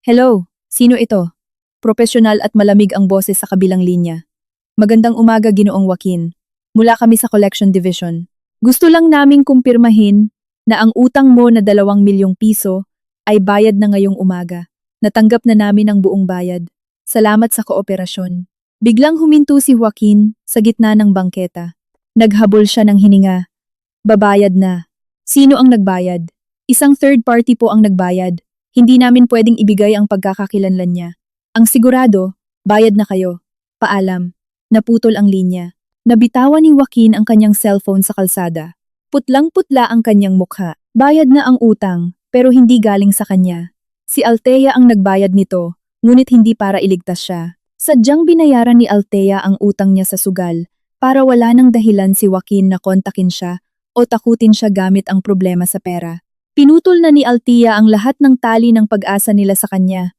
Hello, sino ito? Profesional at malamig ang boses sa kabilang linya. Magandang umaga, Ginoong Joaquin. Mula kami sa Collection Division. Gusto lang naming kumpirmahin na ang utang mo na 2 milyong piso ay bayad na ngayong umaga. Natanggap na namin ang buong bayad. Salamat sa kooperasyon. Biglang huminto si Joaquin sa gitna ng bangketa. Naghabol siya ng hininga. Babayad na. Sino ang nagbayad? Isang third party po ang nagbayad. Hindi namin pwedeng ibigay ang pagkakakilanlan niya. Ang sigurado, bayad na kayo. Paalam. Naputol ang linya. Nabitawan ni Joaquin ang kanyang cellphone sa kalsada. Putlang-putla ang kanyang mukha. Bayad na ang utang, pero hindi galing sa kanya. Si Althea ang nagbayad nito, ngunit hindi para iligtas siya. Sadyang binayaran ni Althea ang utang niya sa sugal, para wala nang dahilan si Joaquin na kontakin siya o takutin siya gamit ang problema sa pera. Pinutol na ni Althea ang lahat ng tali ng pag-asa nila sa kanya.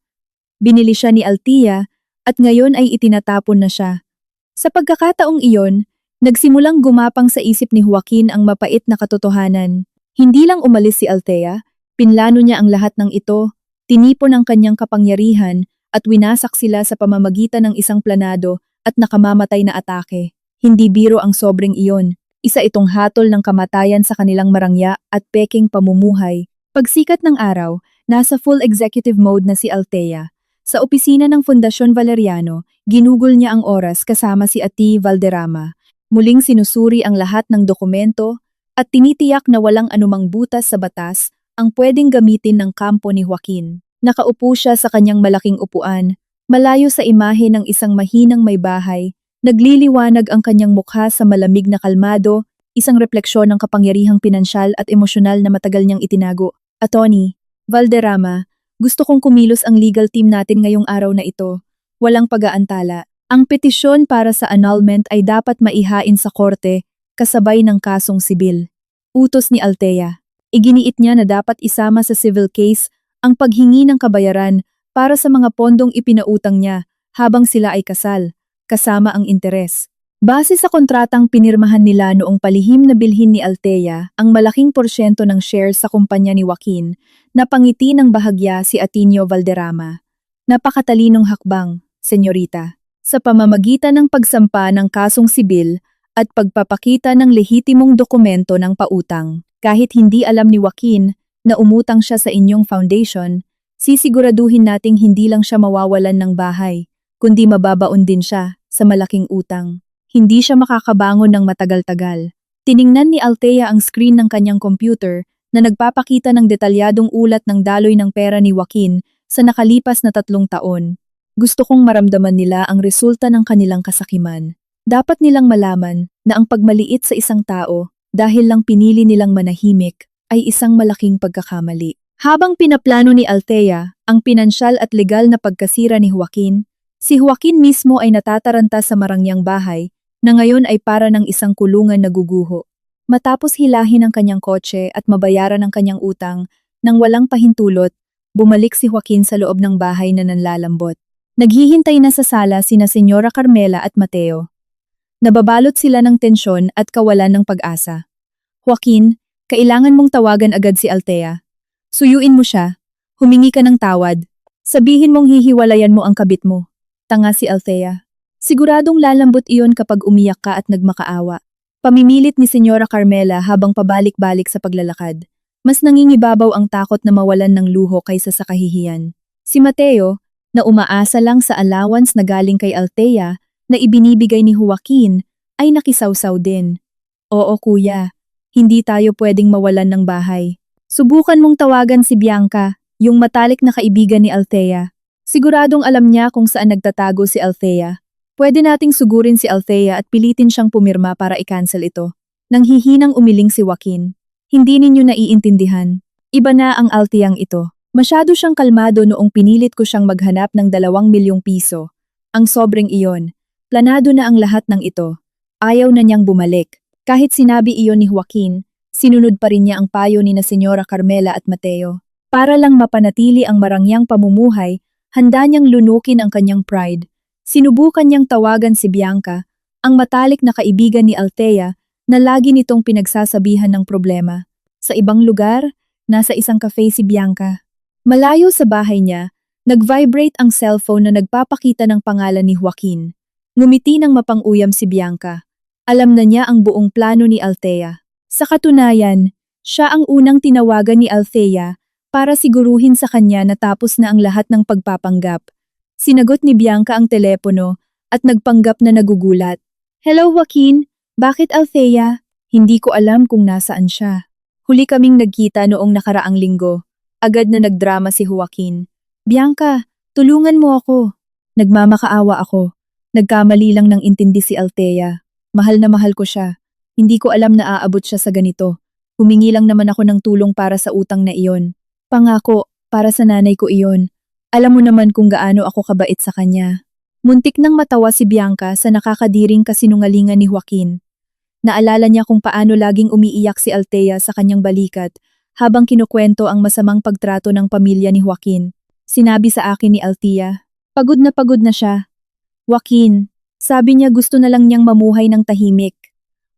Binili siya ni Althea at ngayon ay itinatapon na siya. Sa pagkakataong iyon, nagsimulang gumapang sa isip ni Joaquin ang mapait na katotohanan. Hindi lang umalis si Althea, pinlano niya ang lahat ng ito, tinipon ang kanyang kapangyarihan at winasak sila sa pamamagitan ng isang planado at nakamamatay na atake. Hindi biro ang sobrang iyon. Isa itong hatol ng kamatayan sa kanilang marangya at peking pamumuhay. Pagsikat ng araw, nasa full executive mode na si Althea. Sa opisina ng Fundasyon Valeriano, ginugol niya ang oras kasama si Ati Valderrama. Muling sinusuri ang lahat ng dokumento at tinitiyak na walang anumang butas sa batas ang pwedeng gamitin ng kampo ni Joaquin. Nakaupo siya sa kanyang malaking upuan, malayo sa imahe ng isang mahinang may bahay. Nagliliwanag ang kanyang mukha sa malamig na kalmado, isang refleksyon ng kapangyarihang pinansyal at emosyonal na matagal niyang itinago. Atty. Valderrama, gusto kong kumilos ang legal team natin ngayong araw na ito. Walang pag-aantala. Ang petisyon para sa annulment ay dapat maihain sa korte kasabay ng kasong sibil. Utos ni Althea. Iginiit niya na dapat isama sa civil case ang paghingi ng kabayaran para sa mga pondong ipinautang niya habang sila ay kasal, kasama ang interes. Base sa kontratang pinirmahan nila noong palihim na bilhin ni Althea ang malaking porsyento ng shares sa kumpanya ni Joaquin, napangiti ng bahagya si Ateneo Valderrama. Napakatalinong hakbang, senyorita. Sa pamamagitan ng pagsampa ng kasong sibil at pagpapakita ng lehitimong dokumento ng pautang, kahit hindi alam ni Joaquin na umutang siya sa inyong foundation, sisiguraduhin nating hindi lang siya mawawalan ng bahay, kundi mababaon din siya sa malaking utang. Hindi siya makakabangon ng matagal-tagal. Tiningnan ni Althea ang screen ng kanyang computer na nagpapakita ng detalyadong ulat ng daloy ng pera ni Joaquin sa nakalipas na 3 taon. Gusto kong maramdaman nila ang resulta ng kanilang kasakiman. Dapat nilang malaman na ang pagmaliit sa isang tao dahil lang pinili nilang manahimik ay isang malaking pagkakamali. Habang pinaplano ni Althea ang pinansyal at legal na pagkasira ni Joaquin, si Joaquin mismo ay natataranta sa marangyang bahay na ngayon ay para ng isang kulungan na guguho. Matapos hilahin ang kanyang kotse at mabayaran ang kanyang utang, nang walang pahintulot, bumalik si Joaquin sa loob ng bahay na nanlalambot. Naghihintay na sa sala sina Senyora Carmela at Mateo. Nababalot sila ng tensyon at kawalan ng pag-asa. Joaquin, kailangan mong tawagan agad si Althea. Suyuin mo siya, humingi ka ng tawad, sabihin mong hihiwalayan mo ang kabit mo. Tanga si Althea. Siguradong lalambot iyon kapag umiyak ka at nagmakaawa. Pamimilit ni Senyora Carmela habang pabalik-balik sa paglalakad. Mas nangingibabaw ang takot na mawalan ng luho kaysa sa kahihiyan. Si Mateo, na umaasa lang sa allowance na galing kay Althea na ibinibigay ni Joaquin, ay nakisawsaw din. Oo kuya, hindi tayo pwedeng mawalan ng bahay. Subukan mong tawagan si Bianca, yung matalik na kaibigan ni Althea. Siguradong alam niya kung saan nagtatago si Althea. Pwede nating sugurin si Althea at pilitin siyang pumirma para i-cancel ito. Nang hihinang umiling si Joaquin. Hindi ninyo naiintindihan. Iba na ang Altheang ito. Masyado siyang kalmado noong pinilit ko siyang maghanap ng 2 milyong piso. Ang sobrang iyon. Planado na ang lahat ng ito. Ayaw na niyang bumalik. Kahit sinabi iyon ni Joaquin, Sinunod pa rin niya ang payo ni na Senyora Carmela at Mateo. Para lang mapanatili ang marangyang pamumuhay, handa niyang lunukin ang kanyang pride. Sinubukan niyang tawagan si Bianca, ang matalik na kaibigan ni Althea, na lagi nitong pinagsasabihan ng problema. Sa ibang lugar, nasa isang cafe si Bianca. Malayo sa bahay niya, nag-vibrate ang cellphone na nagpapakita ng pangalan ni Joaquin. Ngumiti ng mapang-uyam si Bianca. Alam na niya ang buong plano ni Althea. Sa katunayan, siya ang unang tinawagan ni Althea para siguruhin sa kanya na tapos na ang lahat ng pagpapanggap. Sinagot ni Bianca ang telepono at nagpanggap na nagugulat. Hello Joaquin, bakit Althea? Hindi ko alam kung nasaan siya. Huli kaming nagkita noong nakaraang linggo. Agad na nagdrama si Joaquin. Bianca, tulungan mo ako. Nagmamakaawa ako. Nagkamali lang ng intindi si Althea. Mahal na mahal ko siya. Hindi ko alam na aabot siya sa ganito. Humingi lang naman ako ng tulong para sa utang na iyon. Pangako, para sa nanay ko iyon. Alam mo naman kung gaano ako kabait sa kanya. Muntik nang matawa si Bianca sa nakakadiring kasinungalingan ni Joaquin. Naalala niya kung paano laging umiiyak si Althea sa kanyang balikat habang kinukwento ang masamang pagtrato ng pamilya ni Joaquin. Sinabi sa akin ni Althea, pagod na siya. Joaquin, sabi niya gusto na lang niyang mamuhay ng tahimik.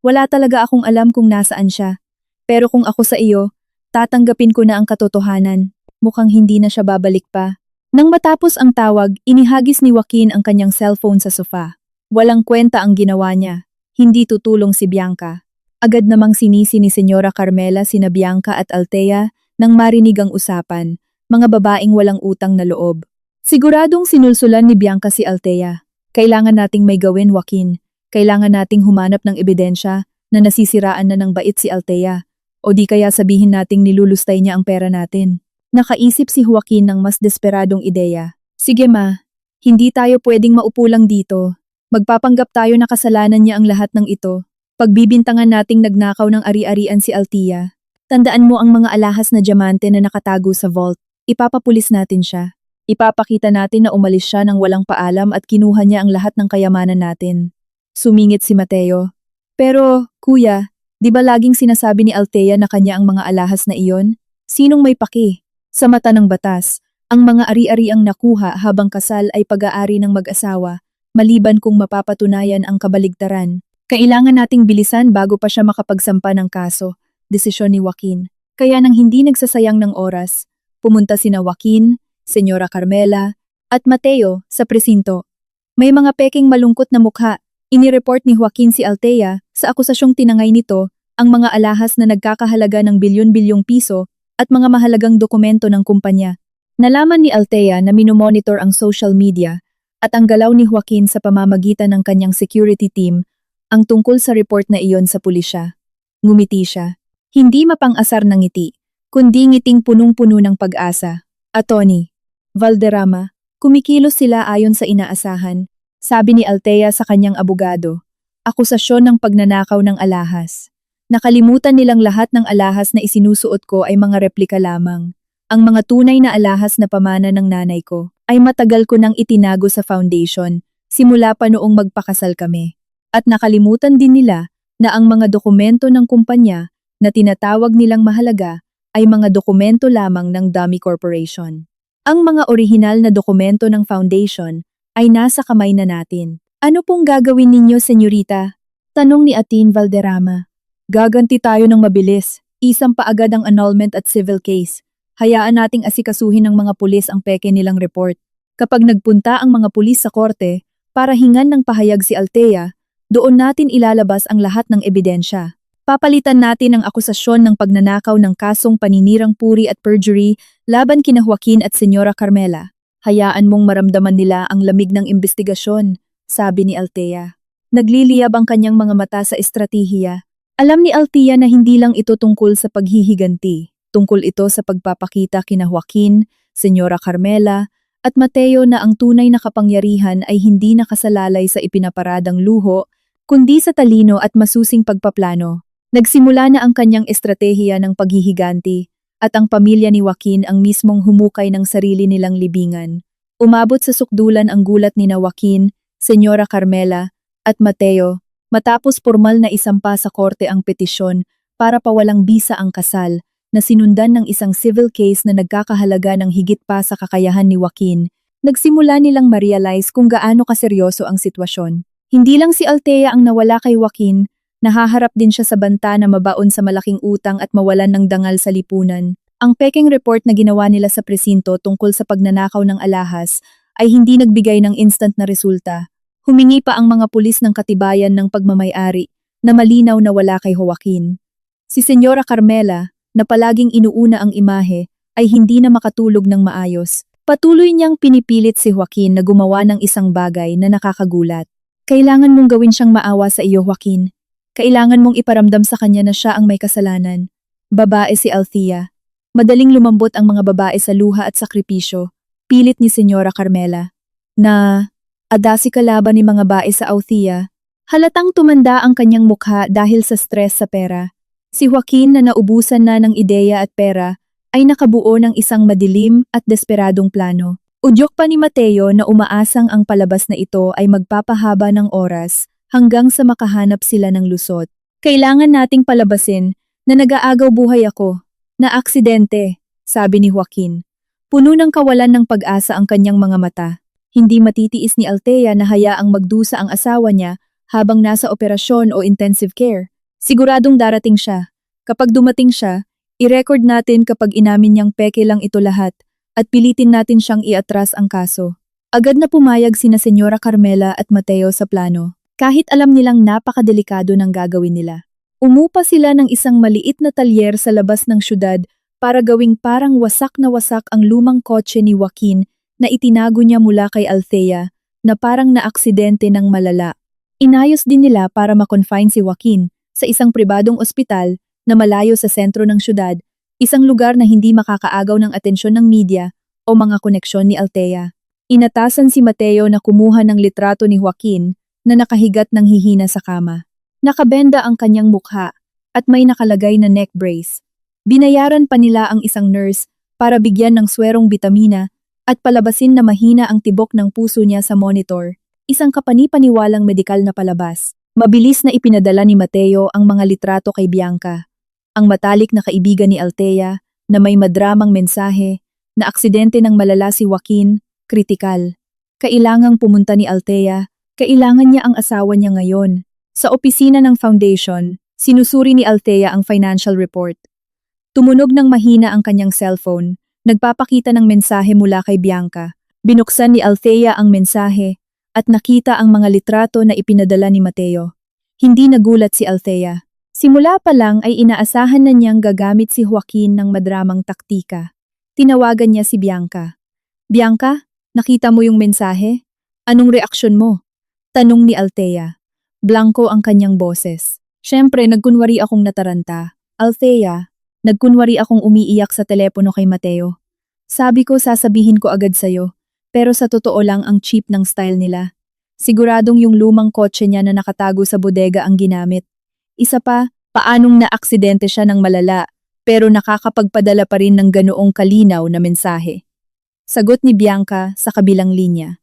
Wala talaga akong alam kung nasaan siya. Pero kung ako sa iyo, tatanggapin ko na ang katotohanan. Mukhang hindi na siya babalik pa. Nang matapos ang tawag, inihagis ni Joaquin ang kanyang cellphone sa sofa. Walang kwenta ang ginawa niya. Hindi tutulong si Bianca. Agad namang sinisi ni Senyora Carmela sina Bianca at Althea nang marinig ang usapan, mga babaeng walang utang na loob. Siguradong sinulsulan ni Bianca si Althea. Kailangan nating may gawin, Joaquin. Kailangan nating humanap ng ebidensya na nasisiraan na ng bait si Althea. O di kaya sabihin nating nilulustay niya ang pera natin. Nakaisip si Joaquin ng mas desperadong ideya. Sige ma, hindi tayo pwedeng maupo lang dito. Magpapanggap tayo na kasalanan niya ang lahat ng ito. Pagbibintangan nating nagnakaw ng ari-arian si Althea. Tandaan mo ang mga alahas na diamante na nakatago sa vault. Ipapapulis natin siya. Ipapakita natin na umalis siya ng walang paalam at kinuha niya ang lahat ng kayamanan natin. Sumingit si Mateo. Pero, kuya, di ba laging sinasabi ni Althea na kanya ang mga alahas na iyon? Sinong may paki? Sa mata ng batas, ang mga ari-ari ang nakuha habang kasal ay pag-aari ng mag-asawa, maliban kung mapapatunayan ang kabaligtaran. Kailangan nating bilisan bago pa siya makapagsampa ng kaso, desisyon ni Joaquin. Kaya nang hindi nagsasayang ng oras, pumunta sina Joaquin, Senyora Carmela, at Mateo sa presinto. May mga peking malungkot na mukha. Inireport ni Joaquin si Althea sa akusasyong tinangay nito ang mga alahas na nagkakahalaga ng bilyon-bilyong piso at mga mahalagang dokumento ng kumpanya. Nalaman ni Althea na minomonitor ang social media at ang galaw ni Joaquin sa pamamagitan ng kanyang security team ang tungkol sa report na iyon sa pulisya. Ngumiti siya. Hindi mapang-asar ng ngiti, kundi ngiting punong-puno ng pag-asa. Attorney Valderrama, kumikilos sila ayon sa inaasahan. Sabi ni Althea sa kanyang abogado, akusasyon ng pagnanakaw ng alahas. Nakalimutan nilang lahat ng alahas na isinusuot ko ay mga replika lamang. Ang mga tunay na alahas na pamana ng nanay ko ay matagal ko nang itinago sa foundation, simula pa noong magpakasal kami. At nakalimutan din nila na ang mga dokumento ng kumpanya na tinatawag nilang mahalaga ay mga dokumento lamang ng dummy corporation. Ang mga orihinal na dokumento ng foundation ay nasa kamay na natin. Ano pong gagawin ninyo, senyorita? Tanong ni Atin Valderrama. Gaganti tayo ng mabilis. Isang paagad ang annulment at civil case. Hayaan nating asikasuhin ng mga pulis ang peke nilang report. Kapag nagpunta ang mga pulis sa korte para hingan ng pahayag si Althea, doon natin ilalabas ang lahat ng ebidensya. Papalitan natin ang akusasyon ng pagnanakaw ng kasong paninirang puri at perjury laban kina Joaquin at Senyora Carmela. Hayaan mong maramdaman nila ang lamig ng imbestigasyon, sabi ni Althea. Nagliliyab ang kanyang mga mata sa estratehiya. Alam ni Althea na hindi lang ito tungkol sa paghihiganti. Tungkol ito sa pagpapakita kina Joaquin, Senyora Carmela, at Mateo na ang tunay na kapangyarihan ay hindi nakasalalay sa ipinaparadang luho, kundi sa talino at masusing pagpaplano. Nagsimula na ang kanyang estratehiya ng paghihiganti, at ang pamilya ni Joaquin ang mismong humukay ng sarili nilang libingan. Umabot sa sukdulan ang gulat ni na Joaquin, Senyora Carmela, at Mateo, matapos formal na isampa sa korte ang petisyon para pawalang bisa ang kasal, na sinundan ng isang civil case na nagkakahalaga ng higit pa sa kakayahan ni Joaquin. Nagsimula nilang ma-realize kung gaano kaseryoso ang sitwasyon. Hindi lang si Althea ang nawala kay Joaquin, nahaharap din siya sa banta na mabaon sa malaking utang at mawalan ng dangal sa lipunan. Ang peking report na ginawa nila sa presinto tungkol sa pagnanakaw ng alahas ay hindi nagbigay ng instant na resulta. Humingi pa ang mga pulis ng katibayan ng pagmamay-ari na malinaw na wala kay Joaquin. Si Senyora Carmela, na palaging inuuna ang imahe, ay hindi na makatulog ng maayos. Patuloy niyang pinipilit si Joaquin na gumawa ng isang bagay na nakakagulat. Kailangan mong gawin siyang maawa sa iyo, Joaquin. Kailangan mong iparamdam sa kanya na siya ang may kasalanan. Babae si Althea. Madaling lumambot ang mga babae sa luha at sakripisyo. Pilit ni Senyora Carmela. Na, adasi kalaban ni mga bae sa Althea. Halatang tumanda ang kanyang mukha dahil sa stress sa pera. Si Joaquin na naubusan na ng ideya at pera ay nakabuo ng isang madilim at desperadong plano. Udyok pa ni Mateo na umaasang ang palabas na ito ay magpapahaba ng oras hanggang sa makahanap sila ng lusot. Kailangan nating palabasin na nag-aagaw buhay ako, na aksidente, sabi ni Joaquin. Puno ng kawalan ng pag-asa ang kanyang mga mata. Hindi matitiis ni Althea na hayaang magdusa ang asawa niya habang nasa operasyon o intensive care. Siguradong darating siya. Kapag dumating siya, i-record natin kapag inamin niyang peke lang ito lahat at pilitin natin siyang iatras ang kaso. Agad na pumayag sina Senyora Carmela at Mateo sa plano, kahit alam nilang napakadelikado ng gagawin nila. Umupa sila ng isang maliit na talyer sa labas ng syudad para gawing parang wasak na wasak ang lumang kotse ni Joaquin na itinago niya mula kay Althea na parang naaksidente ng malala. Inayos din nila para ma-confine si Joaquin sa isang pribadong ospital na malayo sa sentro ng syudad, isang lugar na hindi makakaagaw ng atensyon ng media o mga koneksyon ni Althea. Inatasan si Mateo na kumuha ng litrato ni Joaquin na nakahigat ng hihina sa kama. Nakabenda ang kanyang mukha at may nakalagay na neck brace. Binayaran pa nila ang isang nurse para bigyan ng swerong bitamina at palabasin na mahina ang tibok ng puso niya sa monitor, isang kapani-paniwalang medikal na palabas. Mabilis na ipinadala ni Mateo ang mga litrato kay Bianca, ang matalik na kaibigan ni Althea na may madramang mensahe na aksidente ng malala si Joaquin, kritikal. Kailangang pumunta ni Althea, kailangan niya ang asawa niya ngayon. Sa opisina ng foundation, sinusuri ni Althea ang financial report. Tumunog ng mahina ang kanyang cellphone, nagpapakita ng mensahe mula kay Bianca. Binuksan ni Althea ang mensahe at nakita ang mga litrato na ipinadala ni Mateo. Hindi nagulat si Althea. Simula pa lang ay inaasahan na niyang gagamit si Joaquin ng madramang taktika. Tinawagan niya si Bianca. Bianca, nakita mo yung mensahe? Anong reaksyon mo? Tanong ni Althea. Blanko ang kanyang boses. Siyempre, nagkunwari akong nataranta. Althea, nagkunwari akong umiiyak sa telepono kay Mateo. Sabi ko sasabihin ko agad sa'yo, pero sa totoo lang ang cheap ng style nila. Siguradong yung lumang kotse niya na nakatago sa bodega ang ginamit. Isa pa, paanong naaksidente siya ng malala, pero nakakapagpadala pa rin ng ganoong kalinaw na mensahe. Sagot ni Bianca sa kabilang linya.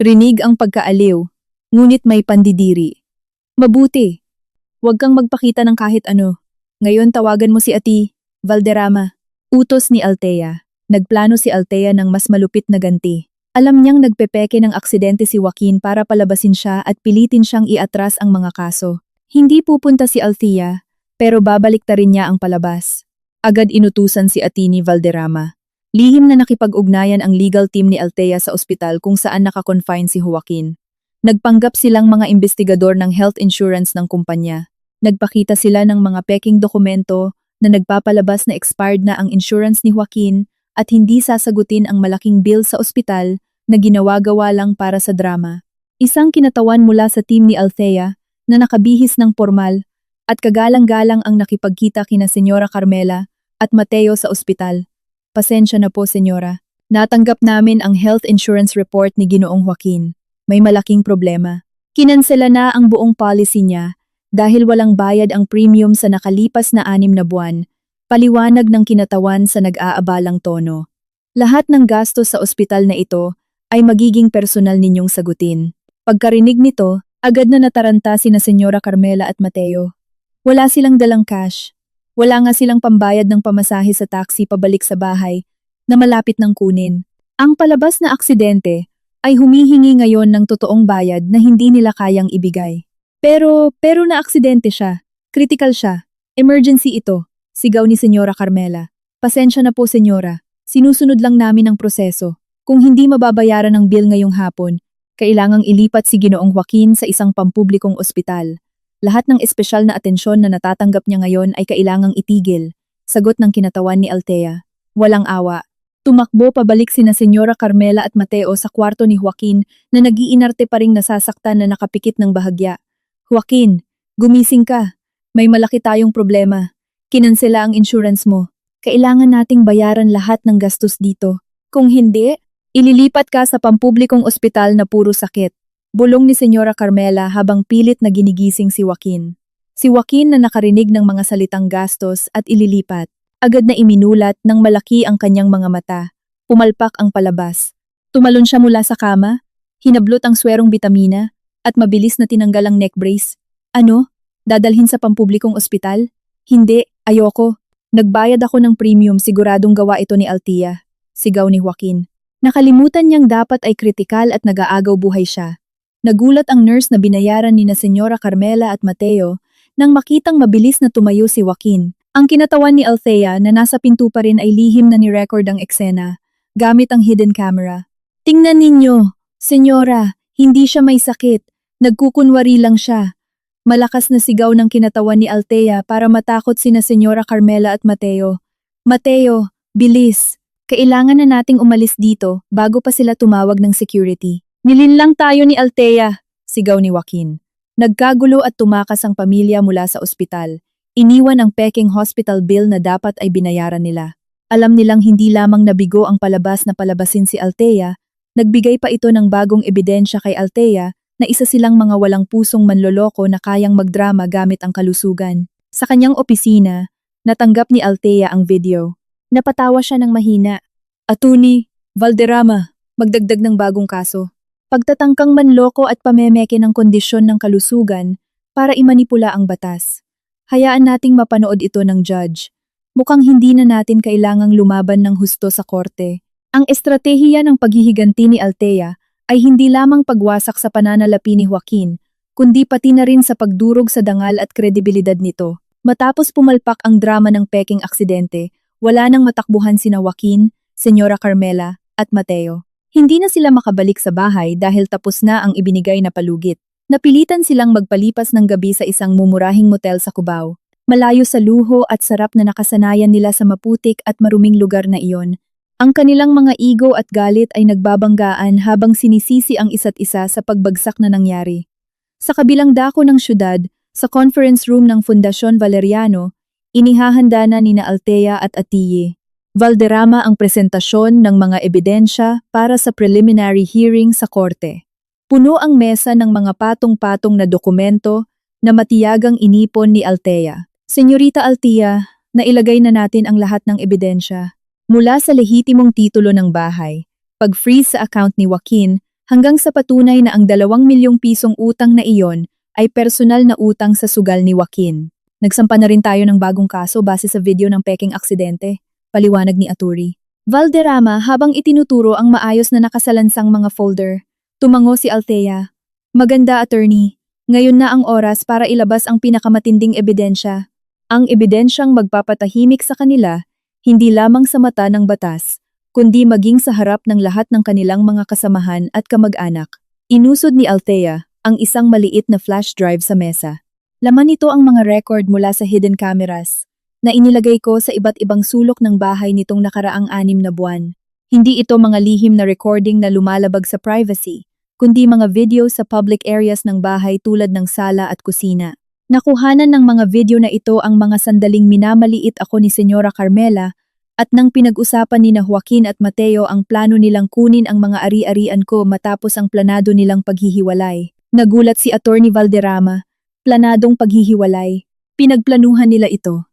Rinig ang pagkaaliw, ngunit may pandidiri. Mabuti. Huwag kang magpakita ng kahit ano. Ngayon tawagan mo si Ati, Valderrama. Utos ni Althea. Nagplano si Althea ng mas malupit na ganti. Alam niyang nagpepeke ng aksidente si Joaquin para palabasin siya at pilitin siyang iatras ang mga kaso. Hindi pupunta si Althea, pero babaliktarin niya ang palabas. Agad inutusan si Ati ni Valderrama. Lihim na nakipag-ugnayan ang legal team ni Althea sa ospital kung saan nakakonfine si Joaquin. Nagpanggap silang mga investigador ng health insurance ng kumpanya. Nagpakita sila ng mga peking dokumento na nagpapalabas na expired na ang insurance ni Joaquin at hindi sasagutin ang malaking bill sa ospital na ginawa-gawa lang para sa drama. Isang kinatawan mula sa team ni Althea na nakabihis ng formal at kagalang-galang ang nakipagkita kina Senyora Carmela at Mateo sa ospital. Pasensya na po, Senyora. Natanggap namin ang health insurance report ni Ginoong Joaquin. May malaking problema. Kinansela na ang buong policy niya dahil walang bayad ang premium sa nakalipas na 6 na buwan, paliwanag ng kinatawan sa nag-aabalang tono. Lahat ng gastos sa ospital na ito ay magiging personal ninyong sagutin. Pagkarinig nito, agad na nataranta sina Senyora Carmela at Mateo. Wala silang dalang cash, Wala nga silang pambayad ng pamasahe sa taxi pabalik sa bahay na malapit ng kunin. Ang palabas na aksidente ay humihingi ngayon ng totoong bayad na hindi nila kayang ibigay. Pero na aksidente siya. Critical siya. Emergency ito. Sigaw ni Senyora Carmela. Pasensya na po, Senyora. Sinusunod lang namin ang proseso. Kung hindi mababayaran ang bill ngayong hapon, kailangang ilipat si Ginoong Joaquin sa isang pampublikong ospital. Lahat ng espesyal na atensyon na natatanggap niya ngayon ay kailangang itigil. Sagot ng kinatawan ni Althea. Walang awa. Tumakbo pabalik sina Senyora Carmela at Mateo sa kwarto ni Joaquin na nag-iinarte pa ring nasasaktan na nakapikit ng bahagya. Joaquin, gumising ka. May malaki tayong problema. Kinansela ang insurance mo. Kailangan nating bayaran lahat ng gastos dito. Kung hindi, ililipat ka sa pampublikong ospital na puro sakit. Bulong ni Senyora Carmela habang pilit na ginigising si Joaquin. Si Joaquin na nakarinig ng mga salitang gastos at ililipat. Agad na iminulat ng malaki ang kanyang mga mata. Pumalpak ang palabas. Tumalon siya mula sa kama, hinablot ang swerong bitamina, at mabilis na tinanggal ang neck brace. Ano? Dadalhin sa pampublikong ospital? Hindi, ayoko. Nagbayad ako ng premium, siguradong gawa ito ni Althea. Sigaw ni Joaquin. Nakalimutan niyang dapat ay kritikal at nag-aagaw buhay siya. Nagulat ang nurse na binayaran ni na Senyora Carmela at Mateo nang makitang mabilis na tumayo si Joaquin. Ang kinatawan ni Althea na nasa pinto pa rin ay lihim na ni-record ang eksena gamit ang hidden camera. Tingnan ninyo, Senyora, hindi siya may sakit. Nagkukunwari lang siya. Malakas na sigaw ng kinatawan ni Althea para matakot sina Senyora Carmela at Mateo. Mateo, bilis. Kailangan na nating umalis dito bago pa sila tumawag ng security. Nilinlang tayo ni Althea, sigaw ni Joaquin. Nagkagulo at tumakas ang pamilya mula sa ospital. Iniwan ang peking hospital bill na dapat ay binayaran nila. Alam nilang hindi lamang nabigo ang palabas na palabasin si Althea, nagbigay pa ito ng bagong ebidensya kay Althea na isa silang mga walang pusong manloloko na kayang magdrama gamit ang kalusugan. Sa kanyang opisina, natanggap ni Althea ang video. Napatawa siya ng mahina. Attorney Valderrama, magdagdag ng bagong kaso. Pagtatangkang manloko at pamemeke ng kondisyon ng kalusugan para imanipula ang batas. Hayaan nating mapanood ito ng judge. Mukhang hindi na natin kailangang lumaban ng husto sa korte. Ang estratehiya ng paghihiganti ni Althea ay hindi lamang pagwasak sa pananalapi ni Joaquin, kundi pati na rin sa pagdurog sa dangal at kredibilidad nito. Matapos pumalpak ang drama ng peking aksidente, wala nang matakbuhan sina Joaquin, Senyora Carmela at Mateo. Hindi na sila makabalik sa bahay dahil tapos na ang ibinigay na palugit. Napilitan silang magpalipas ng gabi sa isang mumurahing motel sa Cubao. Malayo sa luho at sarap na nakasanayan nila sa maputik at maruming lugar na iyon. Ang kanilang mga ego at galit ay nagbabanggaan habang sinisisi ang isa't isa sa pagbagsak na nangyari. Sa kabilang dako ng syudad, sa conference room ng Fundasyon Valeriano, inihahanda na nina Althea at Atiye Valderrama ang presentasyon ng mga ebidensya para sa preliminary hearing sa korte. Puno ang mesa ng mga patong-patong na dokumento na matiyagang inipon ni Althea. Senyorita Althea, nailagay na natin ang lahat ng ebidensya. Mula sa lehitimong titulo ng bahay, pag-freeze sa account ni Joaquin, hanggang sa patunay na ang 2 milyong pisong utang na iyon ay personal na utang sa sugal ni Joaquin. Nagsampa na rin tayo ng bagong kaso base sa video ng peking aksidente. Paliwanag ni Aturi. Valderrama habang itinuturo ang maayos na nakasalansang mga folder. Tumango si Althea. Maganda, attorney. Ngayon na ang oras para ilabas ang pinakamatinding ebidensya. Ang ebidensyang magpapatahimik sa kanila, hindi lamang sa mata ng batas, kundi maging sa harap ng lahat ng kanilang mga kasamahan at kamag-anak. Inusod ni Althea ang isang maliit na flash drive sa mesa. Laman ito ang mga record mula sa hidden cameras na inilagay ko sa iba't ibang sulok ng bahay nitong nakaraang 6 na buwan. Hindi ito mga lihim na recording na lumalabag sa privacy, kundi mga video sa public areas ng bahay tulad ng sala at kusina. Nakuhanan ng mga video na ito ang mga sandaling minamaliit ako ni Senyora Carmela at nang pinag-usapan ni na Joaquin at Mateo ang plano nilang kunin ang mga ari-arian ko matapos ang planado nilang paghihiwalay. Nagulat si Attorney Valderrama. Planadong paghihiwalay. Pinagplanuhan nila ito.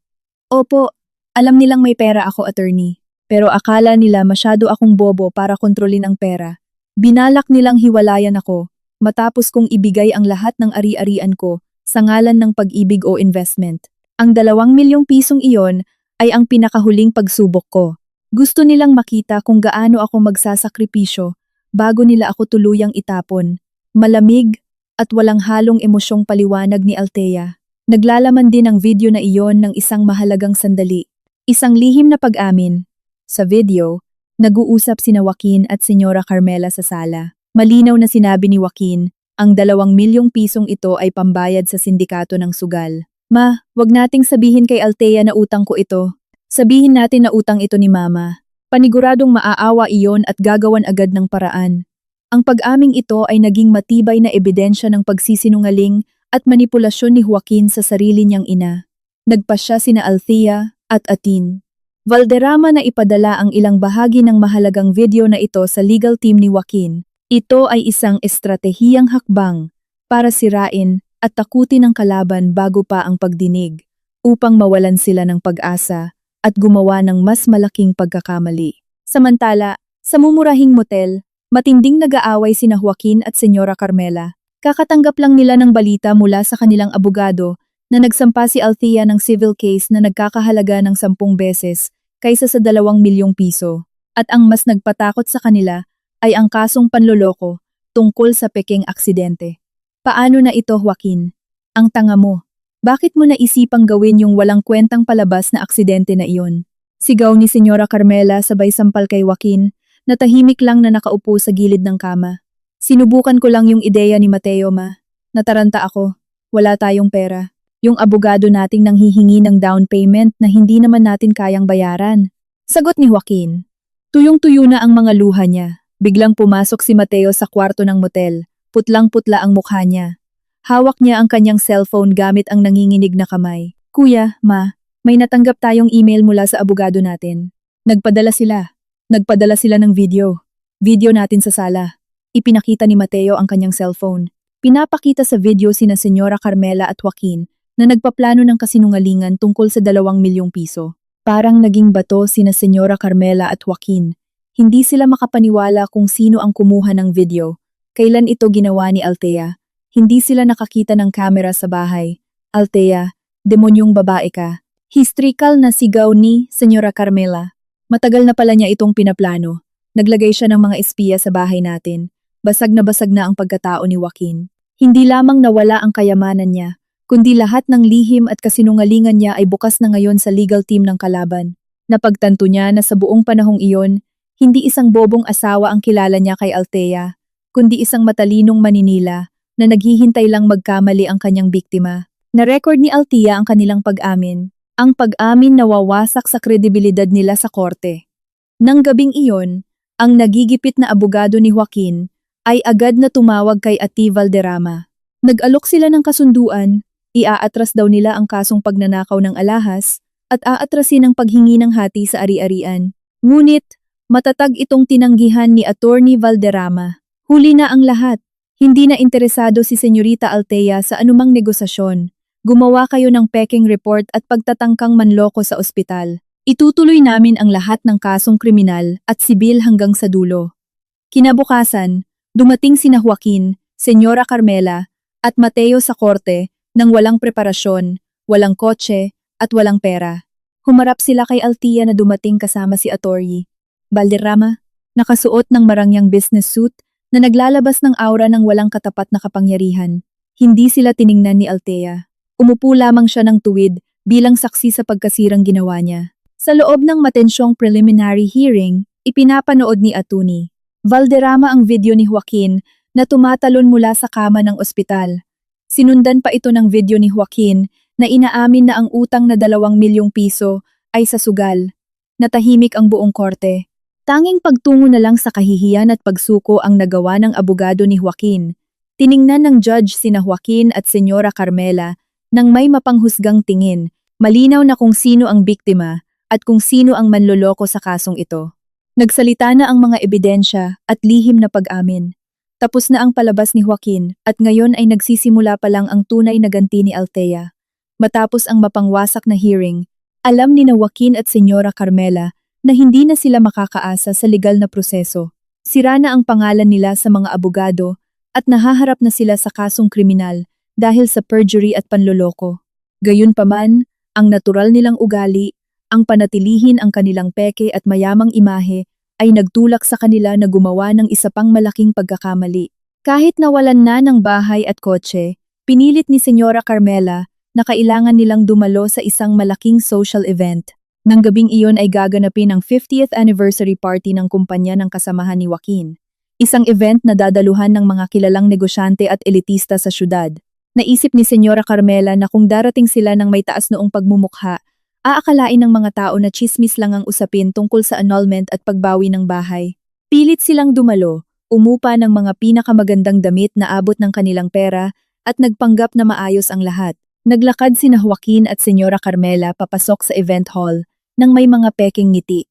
Opo, alam nilang may pera ako, attorney. Pero akala nila masyado akong bobo para kontrolin ang pera. Binalak nilang hiwalayan ako, matapos kong ibigay ang lahat ng ari-arian ko sa ngalan ng pag-ibig o investment. Ang 2 milyong pisong iyon ay ang pinakahuling pagsubok ko. Gusto nilang makita kung gaano ako magsasakripisyo bago nila ako tuluyang itapon. Malamig at walang halong emosyong paliwanag ni Althea. Naglalaman din ang video na iyon ng isang mahalagang sandali. Isang lihim na pag-amin. Sa video, nag-uusap sina Joaquin at Senyora Carmela sa sala. Malinaw na sinabi ni Joaquin, ang 2 milyong pisong ito ay pambayad sa sindikato ng sugal. Ma, wag nating sabihin kay Althea na utang ko ito. Sabihin natin na utang ito ni Mama. Paniguradong maaawa iyon at gagawan agad ng paraan. Ang pag-aming ito ay naging matibay na ebidensya ng pagsisinungaling at manipulasyon ni Joaquin sa sarili niyang ina. Nagpasya sina Althea at Atin. Valderrama na ipadala ang ilang bahagi ng mahalagang video na ito sa legal team ni Joaquin. Ito ay isang estratehiyang hakbang para sirain at takutin ang kalaban bago pa ang pagdinig, upang mawalan sila ng pag-asa at gumawa ng mas malaking pagkakamali. Samantala, sa mumurahing motel, matinding nag-aaway sina Joaquin at Senyora Carmela. Kakatanggap lang nila ng balita mula sa kanilang abogado na nagsampa si Althea ng civil case na nagkakahalaga ng 10 beses kaysa sa 2 milyong piso. At ang mas nagpatakot sa kanila ay ang kasong panloloko tungkol sa pekeng aksidente. Paano na ito, Joaquin? Ang tanga mo. Bakit mo naisipang gawin yung walang kwentang palabas na aksidente na iyon? Sigaw ni Senyora Carmela sabay sampal kay Joaquin na tahimik lang na nakaupo sa gilid ng kama. Sinubukan ko lang yung ideya ni Mateo, ma. Nataranta ako. Wala tayong pera. Yung abogado nating nanghihingi ng down payment na hindi naman natin kayang bayaran. Sagot ni Joaquin. Tuyong-tuyo na ang mga luha niya. Biglang pumasok si Mateo sa kwarto ng motel. Putlang-putla ang mukha niya. Hawak niya ang kanyang cellphone gamit ang nanginginig na kamay. Kuya, ma, may natanggap tayong email mula sa abogado natin. Nagpadala sila ng video. Video natin sa sala. Ipinakita ni Mateo ang kanyang cellphone. Pinapakita sa video sina Senyora Carmela at Joaquin na nagpaplano ng kasinungalingan tungkol sa 2 milyong piso. Parang naging bato sina Senyora Carmela at Joaquin. Hindi sila makapaniwala kung sino ang kumuha ng video. Kailan ito ginawa ni Althea? Hindi sila nakakita ng kamera sa bahay. Althea, demonyong babae ka. Hysterical na sigaw ni Senyora Carmela. Matagal na pala niya itong pinaplano. Naglagay siya ng mga espiya sa bahay natin. Basag na ang pagkatao ni Joaquin. Hindi lamang nawala ang kayamanan niya, kundi lahat ng lihim at kasinungalingan niya ay bukas na ngayon sa legal team ng kalaban. Napagtanto niya na sa buong panahong iyon, hindi isang bobong asawa ang kilala niya kay Althea, kundi isang matalinong maninila na naghihintay lang magkamali ang kanyang biktima. Na-record ni Althea ang kanilang pag-amin. Ang pag-amin na wawasak sa kredibilidad nila sa korte. Nang gabing iyon, ang nagigipit na abogado ni Joaquin ay agad na tumawag kay Ati Valderrama. Nag-alok sila ng kasunduan, iaatras daw nila ang kasong pagnanakaw ng alahas at aatrasin ang paghingi ng hati sa ari-arian. Ngunit, matatag itong tinanggihan ni Attorney Valderrama. Huli na ang lahat. Hindi na interesado si Senyorita Althea sa anumang negosasyon. Gumawa kayo ng peking report at pagtatangkang manloko sa ospital. Itutuloy namin ang lahat ng kasong kriminal at sibil hanggang sa dulo. Kinabukasan, dumating sina Joaquin, Senyora Carmela, at Mateo sa korte nang walang preparasyon, walang kotse, at walang pera. Humarap sila kay Althea na dumating kasama si Attorney Valderrama, nakasuot ng marangyang business suit na naglalabas ng aura ng walang katapat na kapangyarihan. Hindi sila tiningnan ni Althea. Umupo lamang siya ng tuwid bilang saksi sa pagkasirang ginawa niya. Sa loob ng matensyong preliminary hearing, ipinapanood ni Attorney Valderrama ang video ni Joaquin na tumatalon mula sa kama ng ospital. Sinundan pa ito ng video ni Joaquin na inaamin na ang utang na 2 milyong piso ay sa sugal. Natahimik ang buong korte. Tanging pagtungo na lang sa kahihiyan at pagsuko ang nagawa ng abogado ni Joaquin. Tiningnan ng judge sina Joaquin at Senyora Carmela nang may mapanghusgang tingin, malinaw na kung sino ang biktima at kung sino ang manloloko sa kasong ito. Nagsalita na ang mga ebidensya at lihim na pag-amin. Tapos na ang palabas ni Joaquin at ngayon ay nagsisimula pa lang ang tunay na ganti ni Althea. Matapos ang mapangwasak na hearing, alam ni na Joaquin at Senyora Carmela na hindi na sila makakaasa sa legal na proseso. Sira na ang pangalan nila sa mga abogado at nahaharap na sila sa kasong kriminal dahil sa perjury at panloloko. Gayunpaman, Ang natural nilang ugali, ang panatilihin ang kanilang peke at mayamang imahe ay nagtulak sa kanila na gumawa ng isa pang malaking pagkakamali. Kahit nawalan na ng bahay at kotse, pinilit ni Senyora Carmela na kailangan nilang dumalo sa isang malaking social event. Nang gabing iyon ay gaganapin ang 50th anniversary party ng kumpanya ng kasamahan ni Joaquin. Isang event na dadaluhan ng mga kilalang negosyante at elitista sa syudad. Naisip ni Senyora Carmela na kung darating sila ng may taas noong pagmumukha, aakalain ng mga tao na chismis lang ang usapin tungkol sa annulment at pagbawi ng bahay. Pilit silang dumalo, umupa ng mga pinakamagandang damit na abot ng kanilang pera at nagpanggap na maayos ang lahat. Naglakad sina Joaquin at Senyora Carmela papasok sa event hall nang may mga peking ngiti.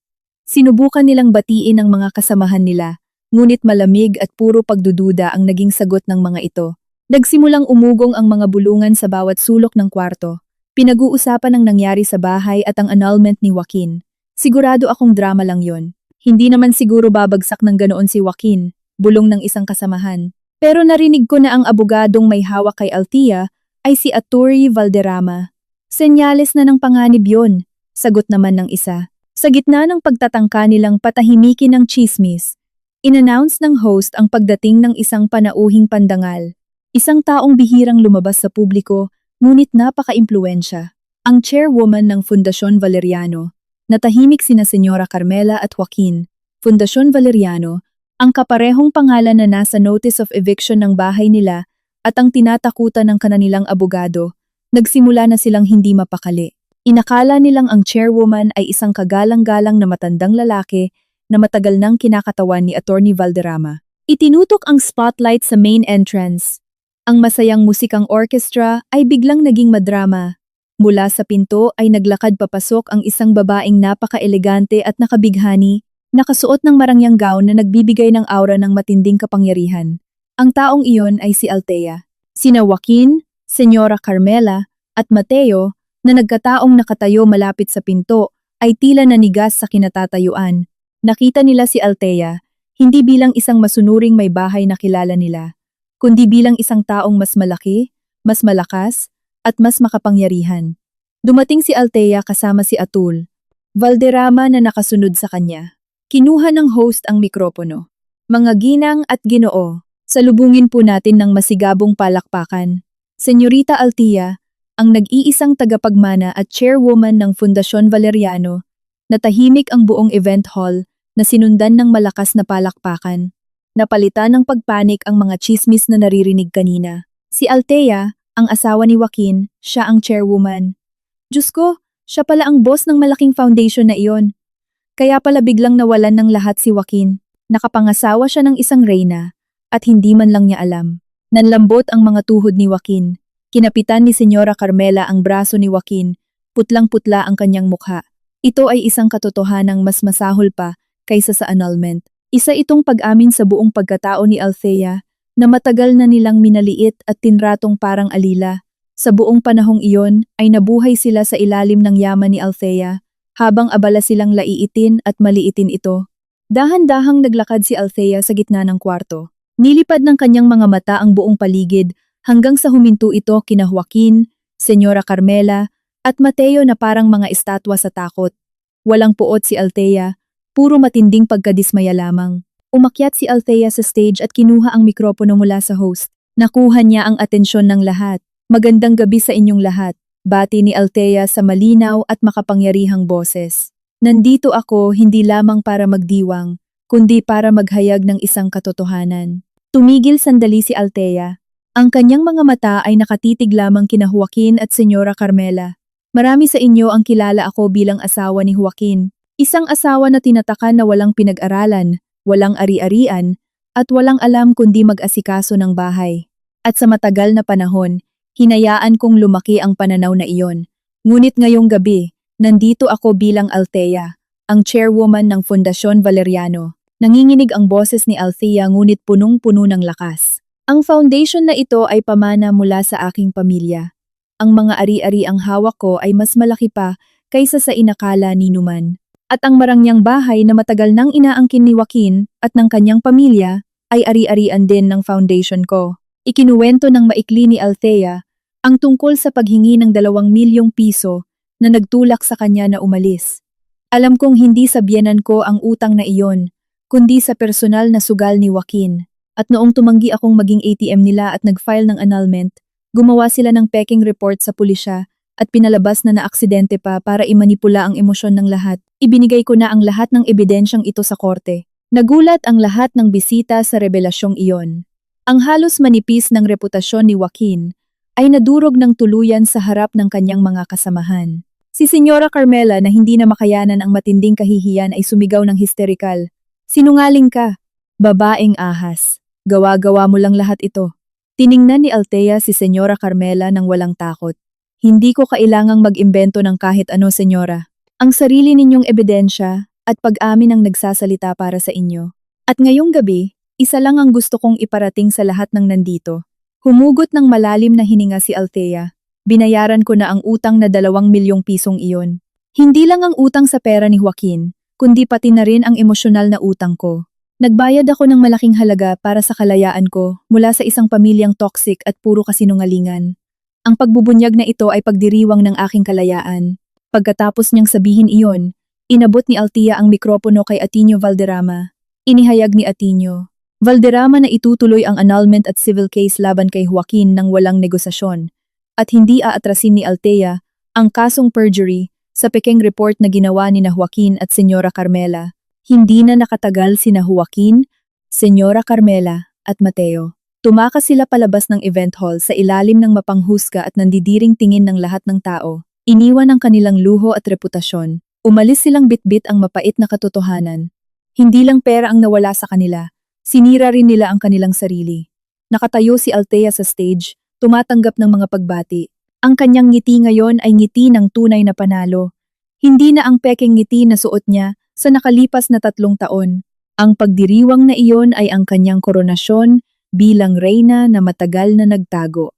Sinubukan nilang batiin ang mga kasamahan nila, ngunit malamig at puro pagdududa ang naging sagot ng mga ito. Nagsimulang umugong ang mga bulungan sa bawat sulok ng kwarto. Pinag-uusapan ang nangyari sa bahay at ang annulment ni Joaquin. Sigurado akong drama lang yon. Hindi naman siguro babagsak ng ganoon si Joaquin, bulong ng isang kasamahan. Pero narinig ko na ang abogadong may hawak kay Althea ay si Attorney Valderrama. Senyales na ng panganib yon, sagot naman ng isa. Sa gitna ng pagtatangka nilang patahimikin ng chismis, in-announce ng host ang pagdating ng isang panauhing pandangal. Isang taong bihirang lumabas sa publiko, ngunit napaka-impluwensya. Ang chairwoman ng Fundasyon Valeriano. Natahimik sina Senyora Carmela at Joaquin. Fundasyon Valeriano, ang kaparehong pangalan na nasa notice of eviction ng bahay nila at ang tinatakutan ng kanilang abogado, nagsimula na silang hindi mapakali. Inakala nilang ang chairwoman ay isang kagalang-galang na matandang lalaki na matagal nang kinakatawan ni Attorney Valderrama. Itinutok ang spotlight sa main entrance. Ang masayang musikang orchestra ay biglang naging madrama. Mula sa pinto ay naglakad papasok ang isang babaeng napaka-elegante at nakabighani, nakasuot ng marangyang gown na nagbibigay ng aura ng matinding kapangyarihan. Ang taong iyon ay si Althea. Sina Joaquin, Senyora Carmela, at Mateo, na nagkataong nakatayo malapit sa pinto, ay tila nanigas sa kinatatayuan. Nakita nila si Althea, hindi bilang isang masunuring may bahay na kilala nila, kundi bilang isang taong mas malaki, mas malakas, at mas makapangyarihan. Dumating si Althea kasama si Atul, Valderrama na nakasunod sa kanya. Kinuha ng host ang mikropono. Mga ginang at ginoo, salubungin po natin ng masigabong palakpakan. Senyorita Althea, ang nag-iisang tagapagmana at chairwoman ng Fundasyon Valeriano, natahimik ang buong event hall na sinundan ng malakas na palakpakan. Napalitan ng pagpanik ang mga chismis na naririnig kanina. Si Althea, ang asawa ni Joaquin, siya ang chairwoman. Diyos ko, siya pala ang boss ng malaking foundation na iyon. Kaya pala biglang nawalan ng lahat si Joaquin. Nakapangasawa siya ng isang reyna, at hindi man lang niya alam. Nanlambot ang mga tuhod ni Joaquin. Kinapitan ni Senyora Carmela ang braso ni Joaquin, putlang-putla ang kanyang mukha. Ito ay isang katotohanang mas masahol pa kaysa sa annulment. Isa itong pag-amin sa buong pagkatao ni Althea na matagal na nilang minaliit at tinratong parang alila. Sa buong panahong iyon ay nabuhay sila sa ilalim ng yaman ni Althea habang abala silang laiitin at maliitin ito. Dahan-dahang naglakad si Althea sa gitna ng kwarto. Nilipad ng kanyang mga mata ang buong paligid hanggang sa huminto ito kina Joaquin, Senyora Carmela at Mateo na parang mga estatwa sa takot. Walang puot si Althea. Puro matinding pagkadismaya lamang. Umakyat si Althea sa stage at kinuha ang mikropono mula sa host. Nakuha niya ang atensyon ng lahat. Magandang gabi sa inyong lahat. Bati ni Althea sa malinaw at makapangyarihang boses. Nandito ako hindi lamang para magdiwang, kundi para maghayag ng isang katotohanan. Tumigil sandali si Althea. Ang kanyang mga mata ay nakatitig lamang kina Joaquin at Senyora Carmela. Marami sa inyo ang kilala ako bilang asawa ni Joaquin. Isang asawa na tinatakan na walang pinag-aralan, walang ari-arian, at walang alam kundi mag-asikaso ng bahay. At sa matagal na panahon, hinayaan kong lumaki ang pananaw na iyon. Ngunit ngayong gabi, nandito ako bilang Althea, ang chairwoman ng Fundasyon Valeriano. Nanginginig ang boses ni Althea ngunit punong-puno ng lakas. Ang foundation na ito ay pamana mula sa aking pamilya. Ang mga ari-ari ang hawak ko ay mas malaki pa kaysa sa inakala ni Numan. At ang marangyang bahay na matagal nang inaangkin ni Joaquin at ng kanyang pamilya ay ari-arian din ng foundation ko. Ikinuwento ng maikli ni Althea ang tungkol sa paghingi ng 2 milyong piso na nagtulak sa kanya na umalis. Alam kong hindi sa biyenan ko ang utang na iyon, kundi sa personal na sugal ni Joaquin. At noong tumanggi akong maging ATM nila at nag-file ng annulment, gumawa sila ng peking report sa pulisya at pinalabas na naaksidente pa para imanipula ang emosyon ng lahat. Ibinigay ko na ang lahat ng ebidensyang ito sa korte. Nagulat ang lahat ng bisita sa revelasyong iyon. Ang halos manipis ng reputasyon ni Joaquin ay nadurog ng tuluyan sa harap ng kanyang mga kasamahan. Si Senyora Carmela na hindi na makayanan ang matinding kahihiyan ay sumigaw ng histerikal. Sinungaling ka! Babaeng ahas. Gawa-gawa mo lang lahat ito. Tiningnan ni Althea si Senyora Carmela nang walang takot. Hindi ko kailangang mag-imbento ng kahit ano, Senyora. Ang sarili ninyong ebidensya at pag-amin ang nagsasalita para sa inyo. At ngayong gabi, isa lang ang gusto kong iparating sa lahat ng nandito. Humugot ng malalim na hininga si Althea. Binayaran ko na ang utang na 2 milyong pisong iyon. Hindi lang ang utang sa pera ni Joaquin, kundi pati na rin ang emosyonal na utang ko. Nagbayad ako ng malaking halaga para sa kalayaan ko mula sa isang pamilyang toxic at puro kasinungalingan. Ang pagbubunyag na ito ay pagdiriwang ng aking kalayaan. Pagkatapos niyang sabihin iyon, inabot ni Althea ang mikropono kay Ateneo Valderrama. Inihayag ni Ateneo Valderrama na itutuloy ang annulment at civil case laban kay Joaquin nang walang negosasyon. At hindi aatrasin ni Althea ang kasong perjury sa peking report na ginawa ni Joaquin at Senyora Carmela. Hindi na nakatagal sina Joaquin, Senyora Carmela at Mateo. Tumakas sila palabas ng event hall sa ilalim ng mapanghusga at nandidiring tingin ng lahat ng tao. Iniwan ang kanilang luho at reputasyon. Umalis silang bitbit ang mapait na katotohanan. Hindi lang pera ang nawala sa kanila, sinira rin nila ang kanilang sarili. Nakatayo si Althea sa stage, tumatanggap ng mga pagbati. Ang kanyang ngiti ngayon ay ngiti ng tunay na panalo. Hindi na ang peking ngiti na suot niya sa nakalipas na 3 taon. Ang pagdiriwang na iyon ay ang kanyang koronasyon bilang reyna na matagal na nagtago.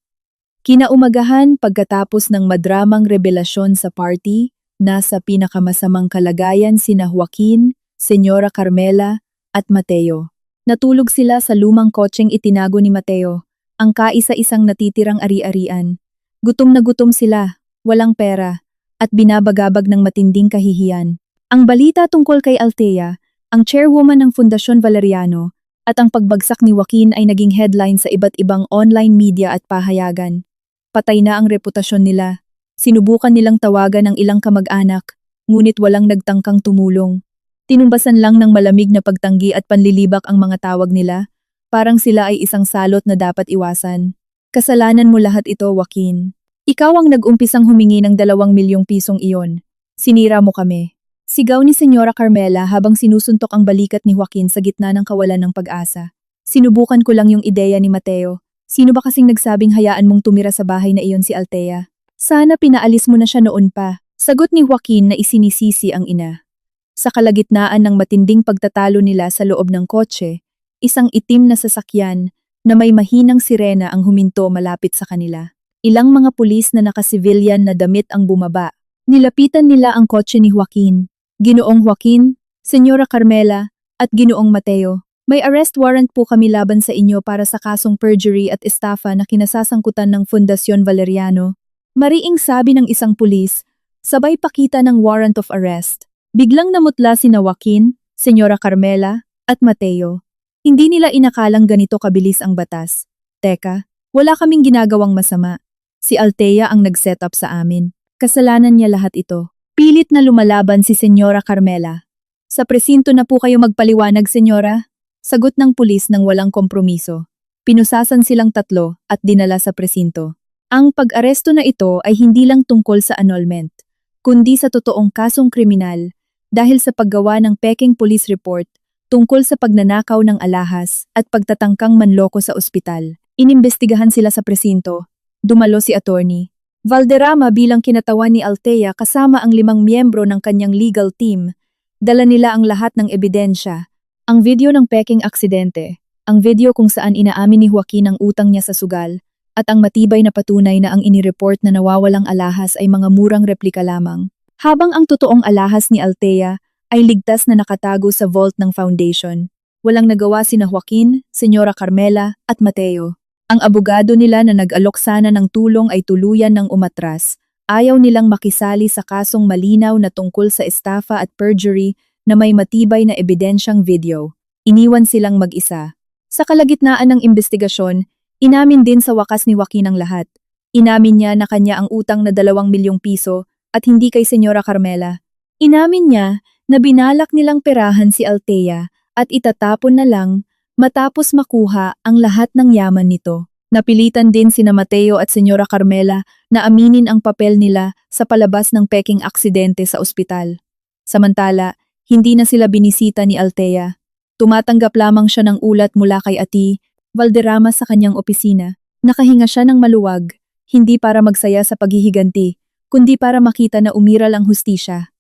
Kinaumagahan pagkatapos ng madramang revelasyon sa party, nasa pinakamasamang kalagayan sina Joaquin, Senyora Carmela at Mateo. Natulog sila sa lumang kotseng itinago ni Mateo. Ang kaisa-isang natitirang ari-arian. Gutom na gutom sila, walang pera, at binabagabag ng matinding kahihiyan. Ang balita tungkol kay Althea, ang chairwoman ng Fundasyon Valeriano, at ang pagbagsak ni Joaquin ay naging headline sa iba't ibang online media at pahayagan. Patay na ang reputasyon nila. Sinubukan nilang tawagan ang ilang kamag-anak, ngunit walang nagtangkang tumulong. Tinumbasan lang ng malamig na pagtanggi at panlilibak ang mga tawag nila. Parang sila ay isang salot na dapat iwasan. Kasalanan mo lahat ito, Joaquin. Ikaw ang nag-umpisang humingi ng 2 milyong pisong iyon. Sinira mo kami. Sigaw ni Senyora Carmela habang sinusuntok ang balikat ni Joaquin sa gitna ng kawalan ng pag-asa. Sinubukan ko lang yung ideya ni Mateo. Sino ba kasing nagsabing hayaan mong tumira sa bahay na iyon si Althea? Sana pinaalis mo na siya noon pa. Sagot ni Joaquin na isinisisi ang ina. Sa kalagitnaan ng matinding pagtatalo nila sa loob ng kotse, isang itim na sasakyan na may mahinang sirena ang huminto malapit sa kanila. Ilang mga pulis na naka-civilian na damit ang bumaba. Nilapitan nila ang kotse ni Joaquin. Ginoong Joaquin, Senyora Carmela, at Ginoong Mateo, may arrest warrant po kami laban sa inyo para sa kasong perjury at estafa na kinasasangkutan ng Fundasyon Valeriano. Mariing sabi ng isang pulis, sabay pakita ng warrant of arrest. Biglang namutla sina Joaquin, Senyora Carmela, at Mateo. Hindi nila inakalang ganito kabilis ang batas. Teka, wala kaming ginagawang masama. Si Althea ang nag-set up sa amin. Kasalanan niya lahat ito. Pilit na lumalaban si Senyora Carmela. Sa presinto na po kayo magpaliwanag, Senyora? Sagot ng pulis nang walang kompromiso. Pinusasan silang 3 at dinala sa presinto. Ang pag-aresto na ito ay hindi lang tungkol sa annulment, kundi sa totoong kasong kriminal dahil sa paggawa ng peking police report tungkol sa pagnanakaw ng alahas at pagtatangkang manloko sa ospital. Inimbestigahan sila sa presinto. Dumalo si attorney Valderrama bilang kinatawan ni Althea kasama ang 5 miyembro ng kanyang legal team. Dala nila ang lahat ng ebidensya. Ang video ng peking aksidente, ang video kung saan inaamin ni Joaquin ang utang niya sa sugal, at ang matibay na patunay na ang inireport na nawawalang alahas ay mga murang replika lamang. Habang ang totoong alahas ni Althea ay ligtas na nakatago sa vault ng foundation. Walang nagawa sina Joaquin, Senyora Carmela at Mateo. Ang abogado nila na nag-alok sana ng tulong ay tuluyan ng umatras. Ayaw nilang makisali sa kasong malinaw na tungkol sa estafa at perjury na may matibay na ebidensyang video. Iniwan silang mag-isa. Sa kalagitnaan ng investigasyon, inamin din sa wakas ni Joaquin ang lahat. Inamin niya na kanya ang utang na 2 milyong piso at hindi kay Senyora Carmela. Inamin niya na binalak nilang perahan si Althea at itatapon na lang matapos makuha ang lahat ng yaman nito. Napilitan din sina Mateo at Senyora Carmela na aminin ang papel nila sa palabas ng peking aksidente sa ospital. Samantala, hindi na sila binisita ni Althea. Tumatanggap lamang siya ng ulat mula kay Ati Valderrama sa kanyang opisina. Nakahinga siya ng maluwag, hindi para magsaya sa paghihiganti, kundi para makita na umiral ang hustisya.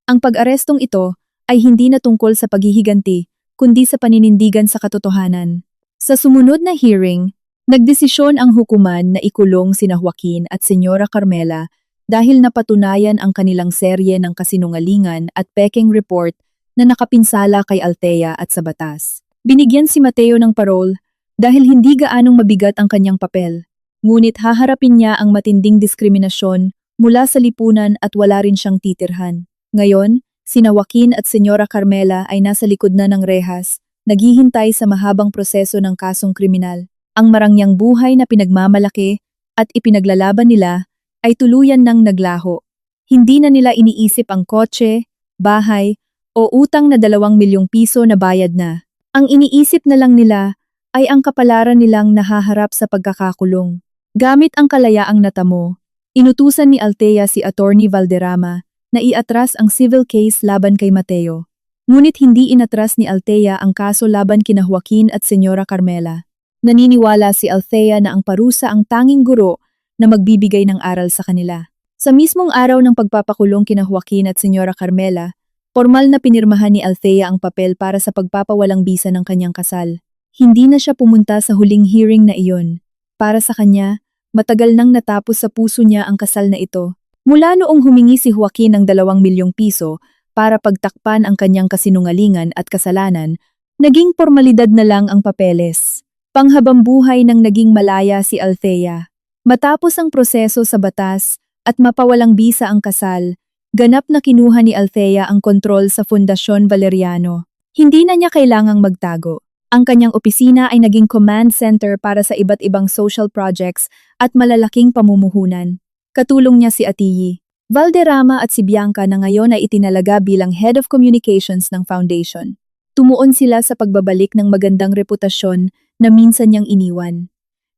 Ang pag-arestong ito ay hindi na tungkol sa paghihiganti, kundi sa paninindigan sa katotohanan. Sa sumunod na hearing, nagdesisyon ang hukuman na ikulong sina Joaquin at Senyora Carmela dahil napatunayan ang kanilang serye ng kasinungalingan at peking report na nakapinsala kay Althea at sa batas. Binigyan si Mateo ng parole dahil hindi gaanong mabigat ang kanyang papel, ngunit haharapin niya ang matinding diskriminasyon mula sa lipunan at wala rin siyang titirhan. Ngayon, sina Joaquin at Senyora Carmela ay nasa likod na ng rehas, naghihintay sa mahabang proseso ng kasong kriminal. Ang marangyang buhay na pinagmamalaki at ipinaglalaban nila ay tuluyan ng naglaho. Hindi na nila iniisip ang kotse, bahay, o utang na 2 milyong piso na bayad na. Ang iniisip na lang nila ay ang kapalaran nilang nahaharap sa pagkakakulong. Gamit ang kalayaang natamo, inutusan ni Althea si Attorney Valderrama na iatras ang civil case laban kay Mateo. Ngunit hindi inatras ni Althea ang kaso laban kina Joaquin at Senyora Carmela. Naniniwala si Althea na ang parusa ang tanging guro na magbibigay ng aral sa kanila. Sa mismong araw ng pagpapakulong kina Joaquin at Senyora Carmela, formal na pinirmahan ni Althea ang papel para sa pagpapawalang bisa ng kanyang kasal. Hindi na siya pumunta sa huling hearing na iyon. Para sa kanya, matagal nang natapos sa puso niya ang kasal na ito. Mula noong humingi si Joaquin ng 2 milyong piso para pagtakpan ang kanyang kasinungalingan at kasalanan, naging formalidad na lang ang papeles. Panghabang buhay nang naging malaya si Althea. Matapos ang proseso sa batas at mapawalang bisa ang kasal, ganap na kinuha ni Althea ang kontrol sa Fundasyon Valeriano. Hindi na niya kailangang magtago. Ang kanyang opisina ay naging command center para sa iba't ibang social projects at malalaking pamumuhunan. Katulong niya si Atiyi Valderrama at si Bianca na ngayon ay itinalaga bilang Head of Communications ng Foundation. Tumuon sila sa pagbabalik ng magandang reputasyon na minsan niyang iniwan.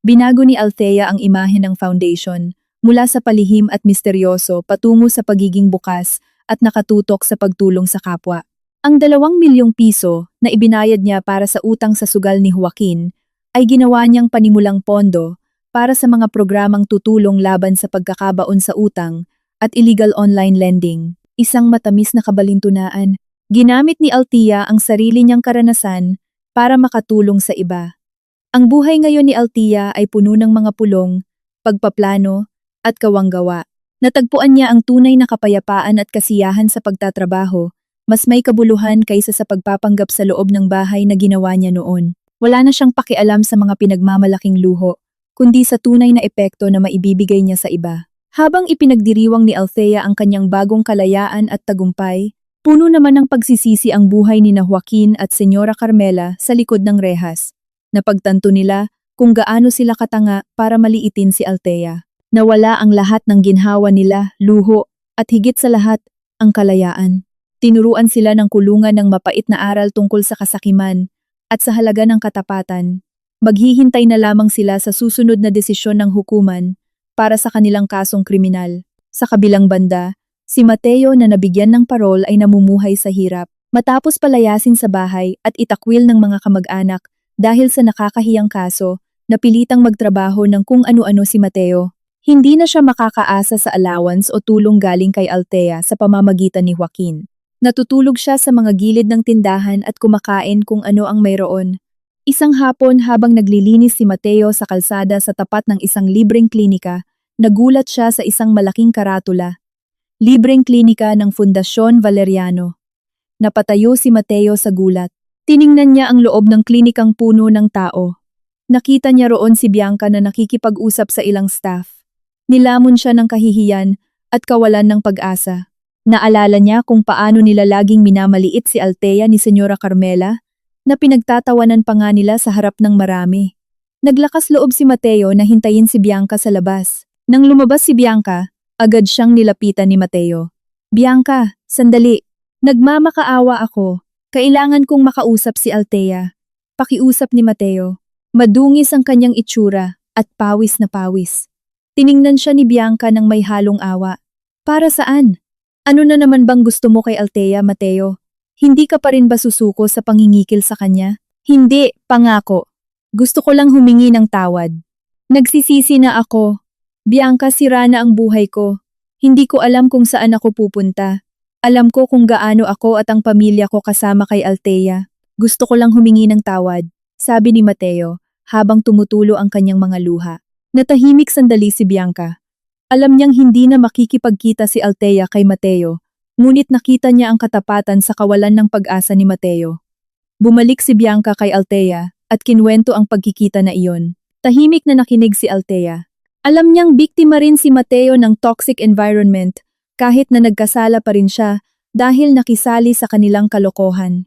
Binago ni Althea ang imahe ng Foundation mula sa palihim at misteryoso patungo sa pagiging bukas at nakatutok sa pagtulong sa kapwa. Ang 2 milyong piso na ibinayad niya para sa utang sa sugal ni Joaquin ay ginawa niyang panimulang pondo para sa mga programang tutulong laban sa pagkakabaon sa utang at illegal online lending. Isang matamis na kabalintunaan. Ginamit ni Althea ang sarili niyang karanasan para makatulong sa iba. Ang buhay ngayon ni Althea ay puno ng mga pulong, pagpaplano, at kawanggawa. Natagpuan niya ang tunay na kapayapaan at kasiyahan sa pagtatrabaho, mas may kabuluhan kaysa sa pagpapanggap sa loob ng bahay na ginawa niya noon. Wala na siyang pakialam sa mga pinagmamalaking luho, kundi sa tunay na epekto na maibibigay niya sa iba. Habang ipinagdiriwang ni Althea ang kanyang bagong kalayaan at tagumpay, puno naman ng pagsisisi ang buhay ni Joaquin at Senyora Carmela sa likod ng rehas. Napagtanto nila kung gaano sila katanga para maliitin si Althea. Nawala ang lahat ng ginhawa nila, luho, at higit sa lahat, ang kalayaan. Tinuruan sila ng kulungan ng mapait na aral tungkol sa kasakiman at sa halaga ng katapatan. Maghihintay na lamang sila sa susunod na desisyon ng hukuman para sa kanilang kasong kriminal. Sa kabilang banda, si Mateo na nabigyan ng parol ay namumuhay sa hirap. Matapos palayasin sa bahay at itakwil ng mga kamag-anak dahil sa nakakahiyang kaso, napilitang magtrabaho ng kung ano-ano si Mateo. Hindi na siya makakaasa sa allowance o tulong galing kay Althea sa pamamagitan ni Joaquin. Natutulog siya sa mga gilid ng tindahan at kumakain kung ano ang mayroon. Isang hapon habang naglilinis si Mateo sa kalsada sa tapat ng isang libreng klinika, nagulat siya sa isang malaking karatula. Libreng klinika ng Fundasyon Valeriano. Napatayo si Mateo sa gulat. Tiningnan niya ang loob ng klinikang puno ng tao. Nakita niya roon si Bianca na nakikipag-usap sa ilang staff. Nilamon siya ng kahihiyan at kawalan ng pag-asa. Naalala niya kung paano nila laging minamaliit si Althea ni Senyora Carmela, na pinagtatawanan pa nga nila sa harap ng marami. Naglakas loob si Mateo na hintayin si Bianca sa labas. Nang lumabas si Bianca, agad siyang nilapitan ni Mateo. Bianca, sandali. Nagmamakaawa ako. Kailangan kong makausap si Althea. Pakiusap ni Mateo. Madungis ang kanyang itsura at pawis na pawis. Tiningnan siya ni Bianca ng may halong awa. Para saan? Ano na naman bang gusto mo kay Althea, Mateo? Hindi ka pa rin ba susuko sa pangingikil sa kanya? Hindi, pangako. Gusto ko lang humingi ng tawad. Nagsisisi na ako. Bianca, sira na ang buhay ko. Hindi ko alam kung saan ako pupunta. Alam ko kung gaano ako at ang pamilya ko kasama kay Althea. Gusto ko lang humingi ng tawad, sabi ni Mateo, habang tumutulo ang kanyang mga luha. Natahimik sandali si Bianca. Alam niyang hindi na makikipagkita si Althea kay Mateo, ngunit nakita niya ang katapatan sa kawalan ng pag-asa ni Mateo. Bumalik si Bianca kay Althea at kinwento ang pagkikita na iyon. Tahimik na nakinig si Althea. Alam niyang biktima rin si Mateo ng toxic environment kahit na nagkasala pa rin siya dahil nakisali sa kanilang kalokohan.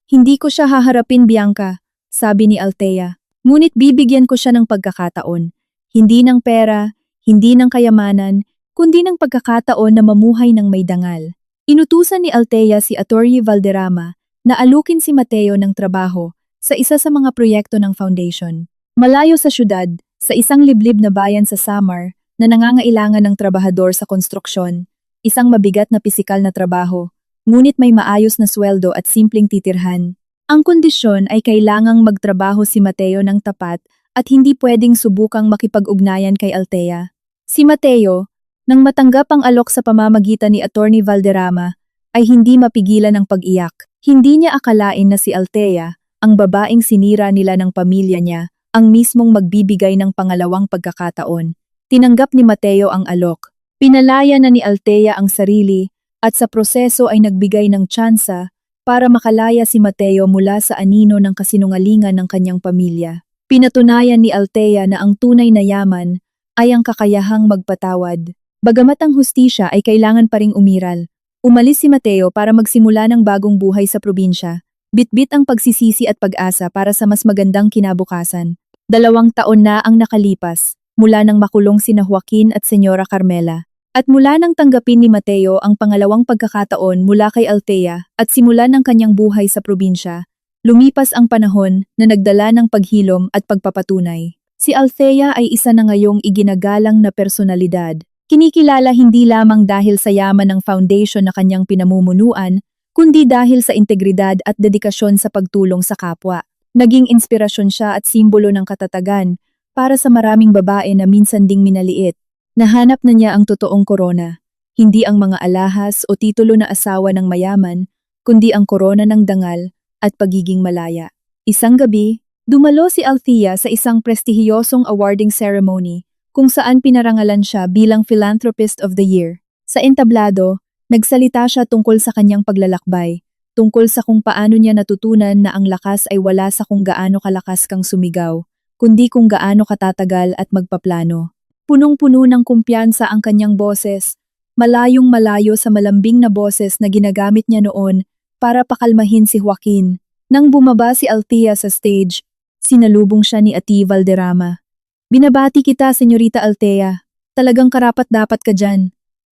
Hindi ko siya haharapin, Bianca, sabi ni Althea. Ngunit bibigyan ko siya ng pagkakataon. Hindi ng pera, hindi ng kayamanan, kundi ng pagkakataon na mamuhay ng may dangal. Inutusan ni Althea si Atty. Valderrama na alukin si Mateo ng trabaho sa isa sa mga proyekto ng foundation. Malayo sa syudad, sa isang liblib na bayan sa Samar na nangangailangan ng trabahador sa konstruksyon, isang mabigat na pisikal na trabaho, ngunit may maayos na sweldo at simpleng titirhan. Ang kondisyon ay kailangang magtrabaho si Mateo ng tapat at hindi pwedeng subukang makipag-ugnayan kay Althea. Si Mateo, nang matanggap ang alok sa pamamagitan ni Atty. Valderrama, ay hindi mapigilan ang pag-iyak. Hindi niya akalain na si Althea, ang babaeng sinira nila ng pamilya niya, ang mismong magbibigay ng pangalawang pagkakataon. Tinanggap ni Mateo ang alok. Pinalaya na ni Althea ang sarili at sa proseso ay nagbigay ng tsansa para makalaya si Mateo mula sa anino ng kasinungalingan ng kanyang pamilya. Pinatunayan ni Althea na ang tunay na yaman ay ang kakayahang magpatawad. Bagamat ang hustisya ay kailangan pa ring umiral, umalis si Mateo para magsimula ng bagong buhay sa probinsya. Bitbit ang pagsisisi at pag-asa para sa mas magandang kinabukasan. 2 taon na ang nakalipas, mula nang makulong sina Joaquin at Senyora Carmela. At mula nang tanggapin ni Mateo ang pangalawang pagkakataon mula kay Althea at simulan ang kanyang buhay sa probinsya, lumipas ang panahon na nagdala ng paghilom at pagpapatunay. Si Althea ay isa na ngayong iginagalang na personalidad. Kinikilala hindi lamang dahil sa yaman ng foundation na kanyang pinamumunuan, kundi dahil sa integridad at dedikasyon sa pagtulong sa kapwa. Naging inspirasyon siya at simbolo ng katatagan para sa maraming babae na minsan ding minaliit. Nahanap na niya ang totoong korona, hindi ang mga alahas o titulo na asawa ng mayaman, kundi ang korona ng dangal at pagiging malaya. Isang gabi, dumalo si Althea sa isang prestihiyosong awarding ceremony kung saan pinarangalan siya bilang Philanthropist of the Year. Sa entablado, nagsalita siya tungkol sa kanyang paglalakbay, tungkol sa kung paano niya natutunan na ang lakas ay wala sa kung gaano kalakas kang sumigaw, kundi kung gaano katatagal at magpaplano. Punong-puno ng kumpiyansa ang kanyang boses, malayong malayo sa malambing na boses na ginagamit niya noon para pakalmahin si Joaquin. Nang bumaba si Althea sa stage, sinalubong siya ni Ati Valderrama. Binabati kita, Senyorita Althea. Talagang karapat-dapat ka dyan.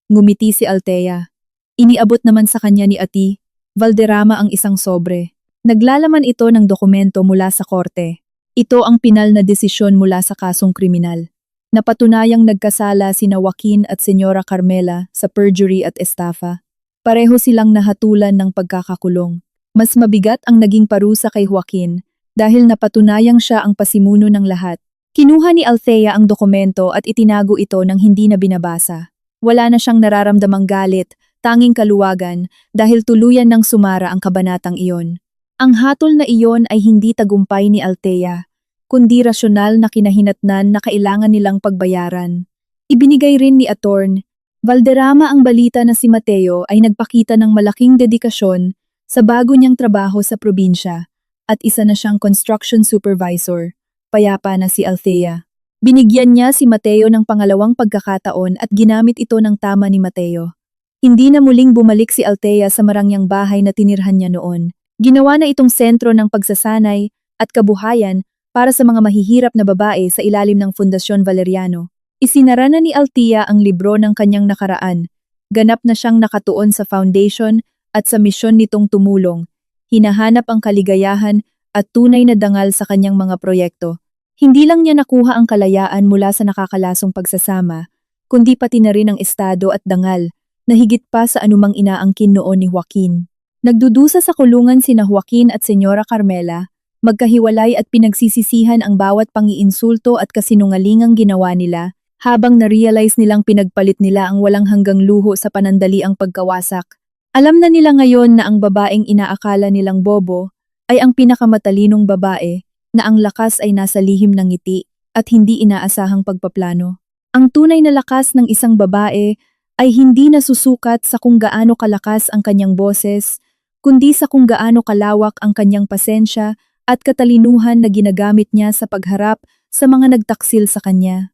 Ngumiti si Althea. Iniabot naman sa kanya ni Ati Valderrama ang isang sobre. Naglalaman ito ng dokumento mula sa korte. Ito ang pinal na desisyon mula sa kasong kriminal. Napatunayang nagkasala sina Joaquin at Senyora Carmela sa perjury at estafa. Pareho silang nahatulan ng pagkakakulong. Mas mabigat ang naging parusa kay Joaquin dahil napatunayang siya ang pasimuno ng lahat. Kinuha ni Althea ang dokumento at itinago ito nang hindi na binabasa. Wala na siyang nararamdamang galit, tanging kaluwagan dahil tuluyan ng sumara ang kabanatang iyon. Ang hatol na iyon ay hindi tagumpay ni Althea, kundi rasyonal na kinahinatnan na kailangan nilang pagbayaran. Ibinigay rin ni Atty. Valderrama ang balita na si Mateo ay nagpakita ng malaking dedikasyon sa bago niyang trabaho sa probinsya at isa na siyang construction supervisor. Payapa na si Althea. Binigyan niya si Mateo ng pangalawang pagkakataon at ginamit ito ng tama ni Mateo. Hindi na muling bumalik si Althea sa marangyang bahay na tinirhan niya noon. Ginawa na itong sentro ng pagsasanay at kabuhayan para sa mga mahihirap na babae sa ilalim ng Fundasyon Valeriano. Isinara na ni Althea ang libro ng kanyang nakaraan. Ganap na siyang nakatuon sa foundation at sa misyon nitong tumulong. Hinahanap ang kaligayahan at tunay na dangal sa kanyang mga proyekto. Hindi lang niya nakuha ang kalayaan mula sa nakakalasong pagsasama, kundi pati na rin ang estado at dangal na higit pa sa anumang inaangkin noon ni Joaquin. Nagdudusa sa kulungan sina Joaquin at Senyora Carmela, magkahiwalay at pinagsisisihan ang bawat pangiinsulto at kasinungalingang ginawa nila, habang na-realize nilang pinagpalit nila ang walang hanggang luho sa panandaliang pagkawasak. Alam na nila ngayon na ang babaeng inaakala nilang bobo ay ang pinakamatalinong babae, na ang lakas ay nasa lihim ng ngiti at hindi inaasahang pagpaplano. Ang tunay na lakas ng isang babae ay hindi nasusukat sa kung gaano kalakas ang kanyang boses, kundi sa kung gaano kalawak ang kanyang pasensya at katalinuhan na ginagamit niya sa pagharap sa mga nagtaksil sa kanya.